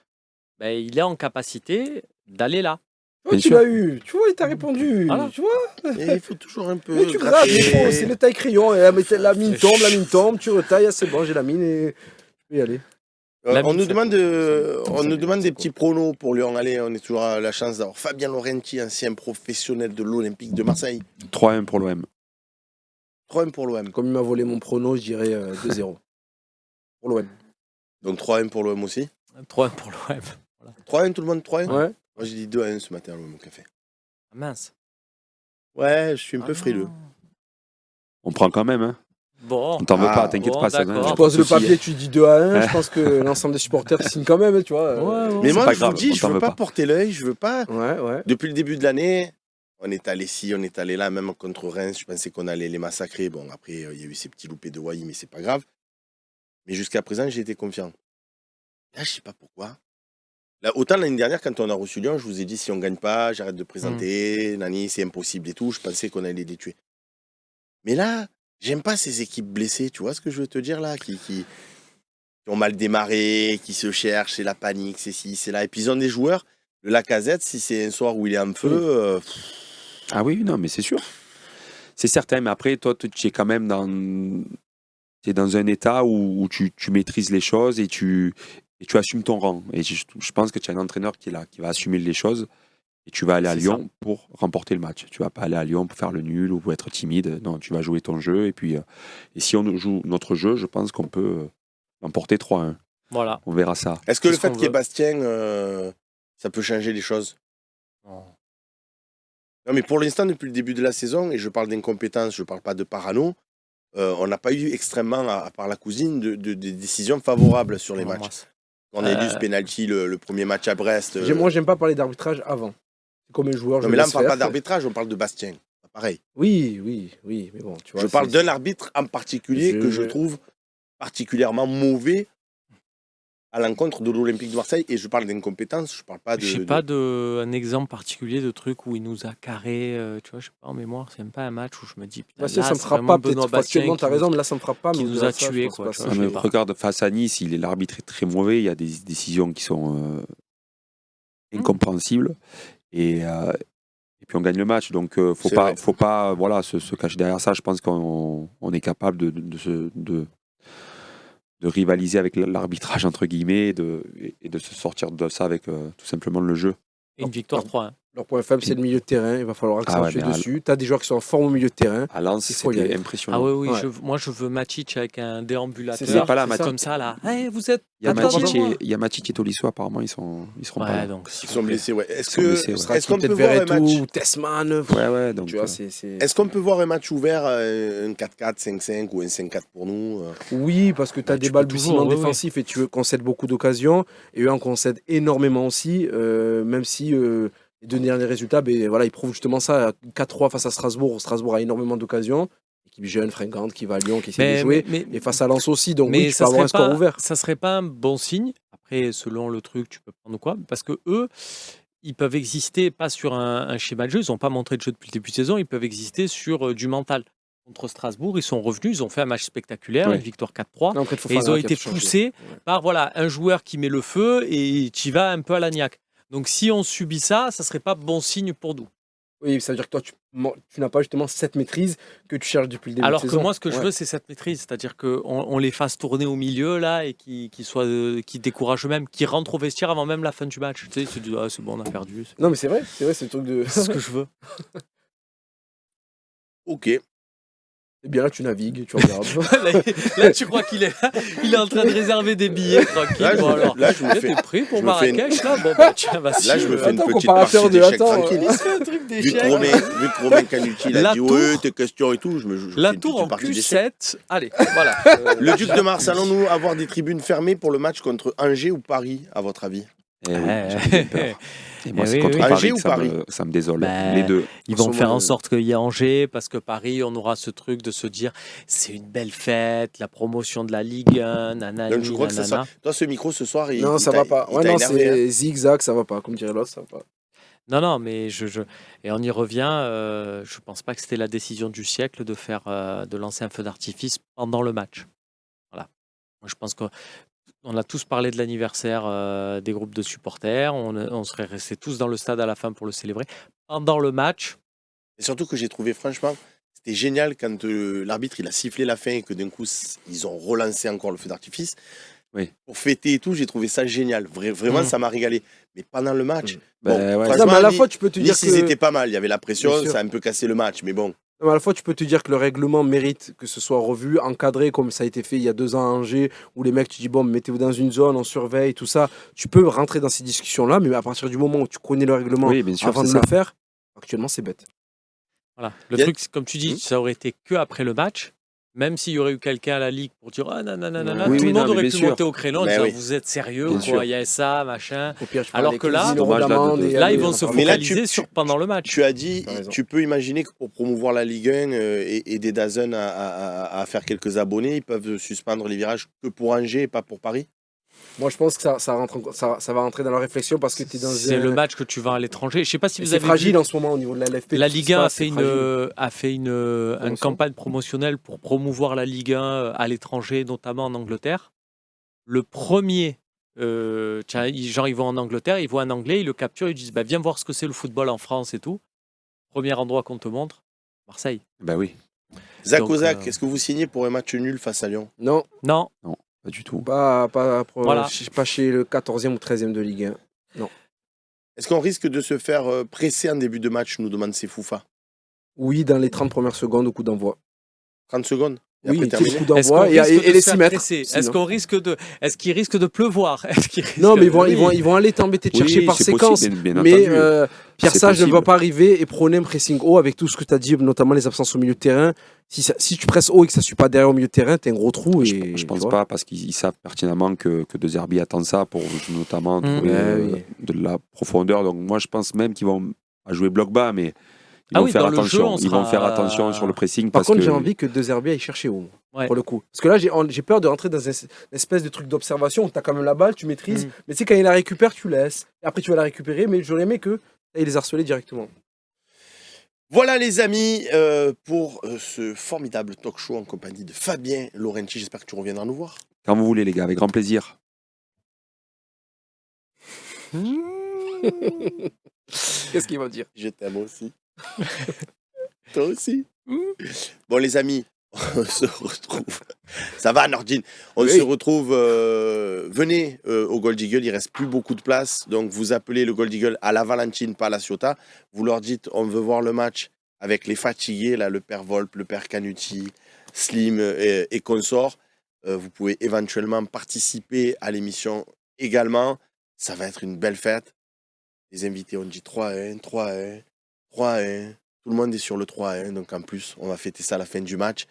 ben, il est en capacité d'aller là. Oh, Bien tu sûr. l'as eu. Tu vois, il t'a répondu. Voilà. Tu vois, Et il faut toujours un peu. mais tu grattes, gratter. c'est le taille-crayon. La mine tombe, tu retailles. Ah, c'est bon, j'ai la mine et je peux y aller. La On mine, nous ça demande, compte. on nous demande des petits pronos pour Lyon. Allez, on est toujours à la chance d'avoir Fabien Laurenti, ancien professionnel de l'Olympique de Marseille. 3-1 pour l'OM. 3-1 pour l'OM. Comme il m'a volé mon prono, je dirais 2-0. Pour l'OM. Donc 3-1 pour l'OM aussi. 3 pour l'OM. 3-1 tout le monde, 3-1. Ouais. Moi j'ai dit 2-1 ce matin à l'OM au café. Ah, mince. Ouais, je suis un peu Ah, frileux. On prend quand même, hein. Bon. On t'en veut Ah, pas, t'inquiète bon, pas. Ça, d'accord. Tu Tu poses le pas de souci. papier, tu dis 2-1. Je pense que l'ensemble des supporters signent quand même, tu vois. Mais c'est moi pas je grave, vous dis, on je t'en veux veut pas pas. porter l'œil, je veux pas. Ouais. Depuis le début de l'année, on est allé ci, on est allé là, même contre Reims, je pensais qu'on allait les massacrer. Bon, après, il y a eu ces petits loupés de Wai, mais c'est pas grave. Mais jusqu'à présent, j'ai été confiant. Là, je sais pas pourquoi. Là, autant l'année dernière, quand on a reçu Lyon, je vous ai dit, si on gagne pas, j'arrête de présenter, Nani, c'est impossible et tout. Je pensais qu'on allait les tuer. Mais là, j'aime pas ces équipes blessées, tu vois ce que je veux te dire là, qui ont mal démarré, qui se cherchent, c'est la panique, c'est ci, c'est là. Et puis ils ont des joueurs, le Lacazette, si c'est un soir où il est en feu, Ah oui, non, mais c'est sûr. C'est certain, mais après, toi, tu es quand même t'es dans un état où tu maîtrises les choses et tu assumes ton rang. Et je pense que tu as un entraîneur qui est là, qui va assumer les choses. Et tu vas aller à C'est Lyon pour remporter le match. Tu vas pas aller à Lyon pour faire le nul ou pour être timide. Non, tu vas jouer ton jeu. Et puis, et si on joue notre jeu, je pense qu'on peut l'emporter 3-1. Voilà. On verra ça. est-ce que C'est le ce fait qu'on qu'il y ait veut. Bastien, ça peut changer les choses? Non. Non, mais pour l'instant, depuis le début de la saison, et je parle d'incompétence, je parle pas de parano, on n'a pas eu extrêmement, à part la cousine, de décisions favorables sur les Non, matchs. moi, On a eu ce penalty, le premier match à Brest. Moi, j'aime pas parler d'arbitrage avant. C'est comme un joueur. Non, je mais là, on laisse ne parle pas faire. d'arbitrage, on parle de Bastien. C'est pareil. Oui, mais bon, tu vois. Je parle c'est- d'un arbitre en particulier que je trouve particulièrement mauvais à l'encontre de l'Olympique de Marseille. Et je parle d'incompétence, je parle pas de. Je sais pas un exemple particulier de truc où il nous a carré, tu vois, je sais pas en mémoire, c'est même pas un match où je me dis putain, Bastien, là, ça me c'est frappe vraiment pas. Benoît Peut-être Bastien factuellement, qui t'as nous- raison, mais là, ça me frappe pas. qui mais nous au-delà a de ça, je tués, pense quoi, pas tu ça. vois. Ah, je mais sais pas. regarde, face à Nice, l'arbitre est très mauvais. Il y a des décisions qui sont incompréhensibles. Et puis on gagne le match. Donc C'est vrai. faut pas voilà, se cacher derrière ça. Je pense qu'on est capable de rivaliser avec l'arbitrage entre guillemets et de se sortir de ça avec tout simplement le jeu. Et une victoire 3-1. Leur point faible, c'est le milieu de terrain. Il va falloir accentuer mais dessus. Tu as des joueurs qui sont en forme au milieu de terrain. À Lens, Il faut y c'était aller. impressionnant. Ah oui, Ouais. moi je veux Matic avec un déambulateur. C'est ça, pas là, c'est Matic. comme ça là. Hey, vous êtes. Il y a Attendez-moi. Matic et Tolisso, apparemment, ils seront pas Ouais, là. donc. Ils sont blessés, ouais. Est-ce Ils sont blessés, ouais. est-ce qu'on peut-être peut voir un Verretou, match ou Tessman. Ouais, donc. Tu vois, c'est... Est-ce qu'on peut voir un match ouvert, un 4-4, 5-5 ou un 5-4 pour nous Oui, parce que tu as Ouais, des tu peux balbutiements toujours, oui, défensifs et tu concèdes beaucoup d'occasions. Et eux en concèdent énormément aussi, même si les deux derniers résultats, voilà, ils prouvent justement ça. 4-3 face à Strasbourg. Strasbourg a énormément d'occasions. Équipe jeune, fringante, qui va à Lyon, qui essaie de jouer. Et face à Lens aussi. Donc oui, tu peux avoir un score ouvert. Ça serait pas un bon signe. Après, selon le truc, tu peux prendre quoi. Parce que eux, ils peuvent exister pas sur un schéma de jeu. Ils n'ont pas montré de jeu depuis le début de saison. Ils peuvent exister sur du mental. Contre Strasbourg, ils sont revenus, ils ont fait un match spectaculaire, Ouais. une victoire 4-3. Non, après, Et ils ont été poussés par voilà, un joueur qui met le feu et tu y vas un peu à l'agnac. Donc si on subit ça, ça serait pas bon signe pour nous. Oui, ça veut dire que toi, tu n'as pas justement cette maîtrise que tu cherches depuis le début Alors de que saison. moi, ce que je veux, c'est cette maîtrise. C'est-à-dire qu'on les fasse tourner au milieu là et qui découragent eux-mêmes, qui rentrent au vestiaire avant même la fin du match. Tu sais, ils se disent, ah, c'est bon, on a perdu. Non, mais c'est vrai, c'est le truc de. C'est ce que je veux. Ok. Eh bien là, tu navigues, tu regardes. Là, tu crois qu'il est là, il est en train de réserver des billets tranquille. Là, je Bon, me alors, fais- là, je me t'es fais- prêt pour je me fais une- Marrakech là bon, bah, tiens, vas-y. Là, je me fais une Attends, petite comparateur partie de- d'échecs attends, tranquille. Il se fait un truc Vu d'échec. que Romain Canucci, il a La dit tour- ouais, tes questions et tout, je La fais une tour petite en partie d'échecs. Q7. Allez, voilà. Le Duc de Mars, allons-nous avoir des tribunes fermées pour le match contre Angers ou Paris, à votre avis? Et oui, j'ai bien peur. Et moi, Eh c'est oui, contre oui. Angers Paris ou que Paris ça me désole. Bah, Les deux. Ils vont Sont faire en moins- sorte qu'il y ait Angers, parce que Paris, on aura ce truc de se dire c'est une belle fête, la promotion de la Ligue 1, nanani, Donc je crois que ça nanana. sera... Toi, ce micro, ce soir, il Non, il ça t'a- va pas. il Ouais, t'a non, énervé, hein. c'est zigzag, ça va pas. Comme dirait l'autre, ça va pas. Non, non, mais et on y revient. Je pense pas que c'était la décision du siècle de lancer un feu d'artifice pendant le match. Voilà. Moi, je pense qu'on a tous parlé de l'anniversaire des groupes de supporters. On serait restés tous dans le stade à la fin pour le célébrer. Pendant le match, Et surtout que j'ai trouvé, franchement, c'était génial quand l'arbitre il a sifflé la fin et que d'un coup, ils ont relancé encore le feu d'artifice. Oui. Pour fêter et tout, j'ai trouvé ça génial. Vraiment, Mm. ça m'a régalé. Mais pendant le match, Ben bon, ouais. franchement, Non, mais à la Nice- fois, tu peux te dire Nice, ils que. étaient pas mal. Il y avait la pression, Bien sûr. ça a un peu cassé le match. Mais bon, Non, mais à la fois, tu peux te dire que le règlement mérite que ce soit revu, encadré, comme ça a été fait il y a 2 ans à Angers, où les mecs, tu dis, bon, mettez-vous dans une zone, on surveille, tout ça. Tu peux rentrer dans ces discussions-là, mais à partir du moment où tu connais le règlement Oui, bien sûr, avant de c'est le ça. faire, actuellement, c'est bête. voilà. Le Il y a- truc, c'est, comme tu dis, ça aurait été que après le match. Même s'il y aurait eu quelqu'un à la Ligue pour dire ah non, non, non, non, non, Oui, tout oui, le non, monde mais aurait bien pu sûr. monter au créneau en Ben disant oui. vous êtes sérieux Bien quoi, sûr. il y a ça, machin. Au pire, tu Alors prends que les là, 15 000 euros dommage, là, d'amende de- et Là, allez, ils vont on se en Mais là, focaliser sur pendant le match. tu as dit, T'as raison. tu peux imaginer que pour promouvoir la Ligue 1 et aider DAZN à faire quelques abonnés, ils peuvent suspendre les virages que pour Angers et pas pour Paris. Moi, je pense que ça va rentrer dans la réflexion parce que tu es dans C'est un... le match que tu vas à l'étranger. Je sais pas si vous C'est avez fragile vu, en ce moment au niveau de la LFP. la tout ce qui Ligue se 1 passe, c'est fragile. a fait une Promotion. campagne promotionnelle pour promouvoir la Ligue 1 à l'étranger, notamment en Angleterre. Le premier, genre ils vont en Angleterre, ils voient un Anglais, ils le capturent, ils disent bah, viens voir ce que c'est le football en France et tout. Premier endroit qu'on te montre, Marseille. Ben oui, Zach Donc, Ozak, est-ce que vous signez pour un match nul face à Lyon? Non, Non, pas du tout. pas Voilà. pas chez le 14e ou 13e de Ligue 1. Est-ce qu'on risque de se faire presser en début de match, nous demande Sefoufa? Oui, dans les 30 premières secondes au coup d'envoi. 30 secondes et Oui, après tu sais, terminé. le coup est-ce qu'on d'envoi et, risque de et les se faire 6 mètres. presser sinon. Est-ce qu'il risque de pleuvoir? Est-ce qu'il risque Non, mais de- ils vont aller t'embêter de chercher Oui, par c'est séquence. possible, bien Mais entendu. Pierre C'est Sage ne va possible. pas arriver et prôner un pressing haut avec tout ce que tu as dit, notamment les absences au milieu de terrain. Si tu presses haut et que ça ne suit pas derrière au milieu de terrain, tu as un gros trou. Je Et, pense tu vois. pas, parce qu'ils savent pertinemment que De Zerbi attend ça pour notamment trouver Ouais, oui. de la profondeur. Donc moi, je pense même qu'ils vont à jouer bloc bas, mais ils Ah vont oui, faire dans le jeu, attention. on Ils vont sera- faire attention sur le pressing. Par parce contre, que... j'ai envie que De Zerbi aille chercher haut, Ouais. pour le coup. Parce que là, j'ai peur de rentrer dans une espèce de truc d'observation où tu as quand même la balle, tu maîtrises. Mm. Mais tu sais, quand il la récupère, tu laisses. Et après, tu vas la récupérer. Mais j'aurais aimé que tu les harceler directement. Voilà les amis pour ce formidable talk show en compagnie de Fabien Laurenti. J'espère que tu reviendras nous voir. Quand vous voulez, les gars, avec grand plaisir. Qu'est-ce qu'il va dire? Je t'aime aussi. Toi aussi. Bon les amis, on se retrouve Ça va, Nordine. On Oui. se retrouve. Venez au Gold Eagle. Il reste plus beaucoup de place. Donc, vous appelez le Gold Eagle à la Valentine, pas à la Ciotat. Vous leur dites on veut voir le match avec les fatigués, là, le père Volpe, le père Canuti, Slim et consorts. Vous pouvez éventuellement participer à l'émission également. Ça va être une belle fête. Les invités ont dit 3-1, 3-1, 3-1. Tout le monde est sur le 3-1. Donc, en plus, on va fêter ça à la fin du match.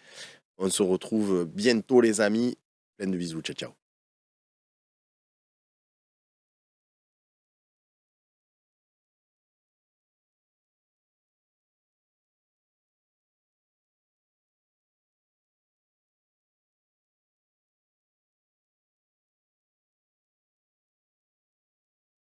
On se retrouve bientôt, les amis. Plein de bisous. Ciao, ciao.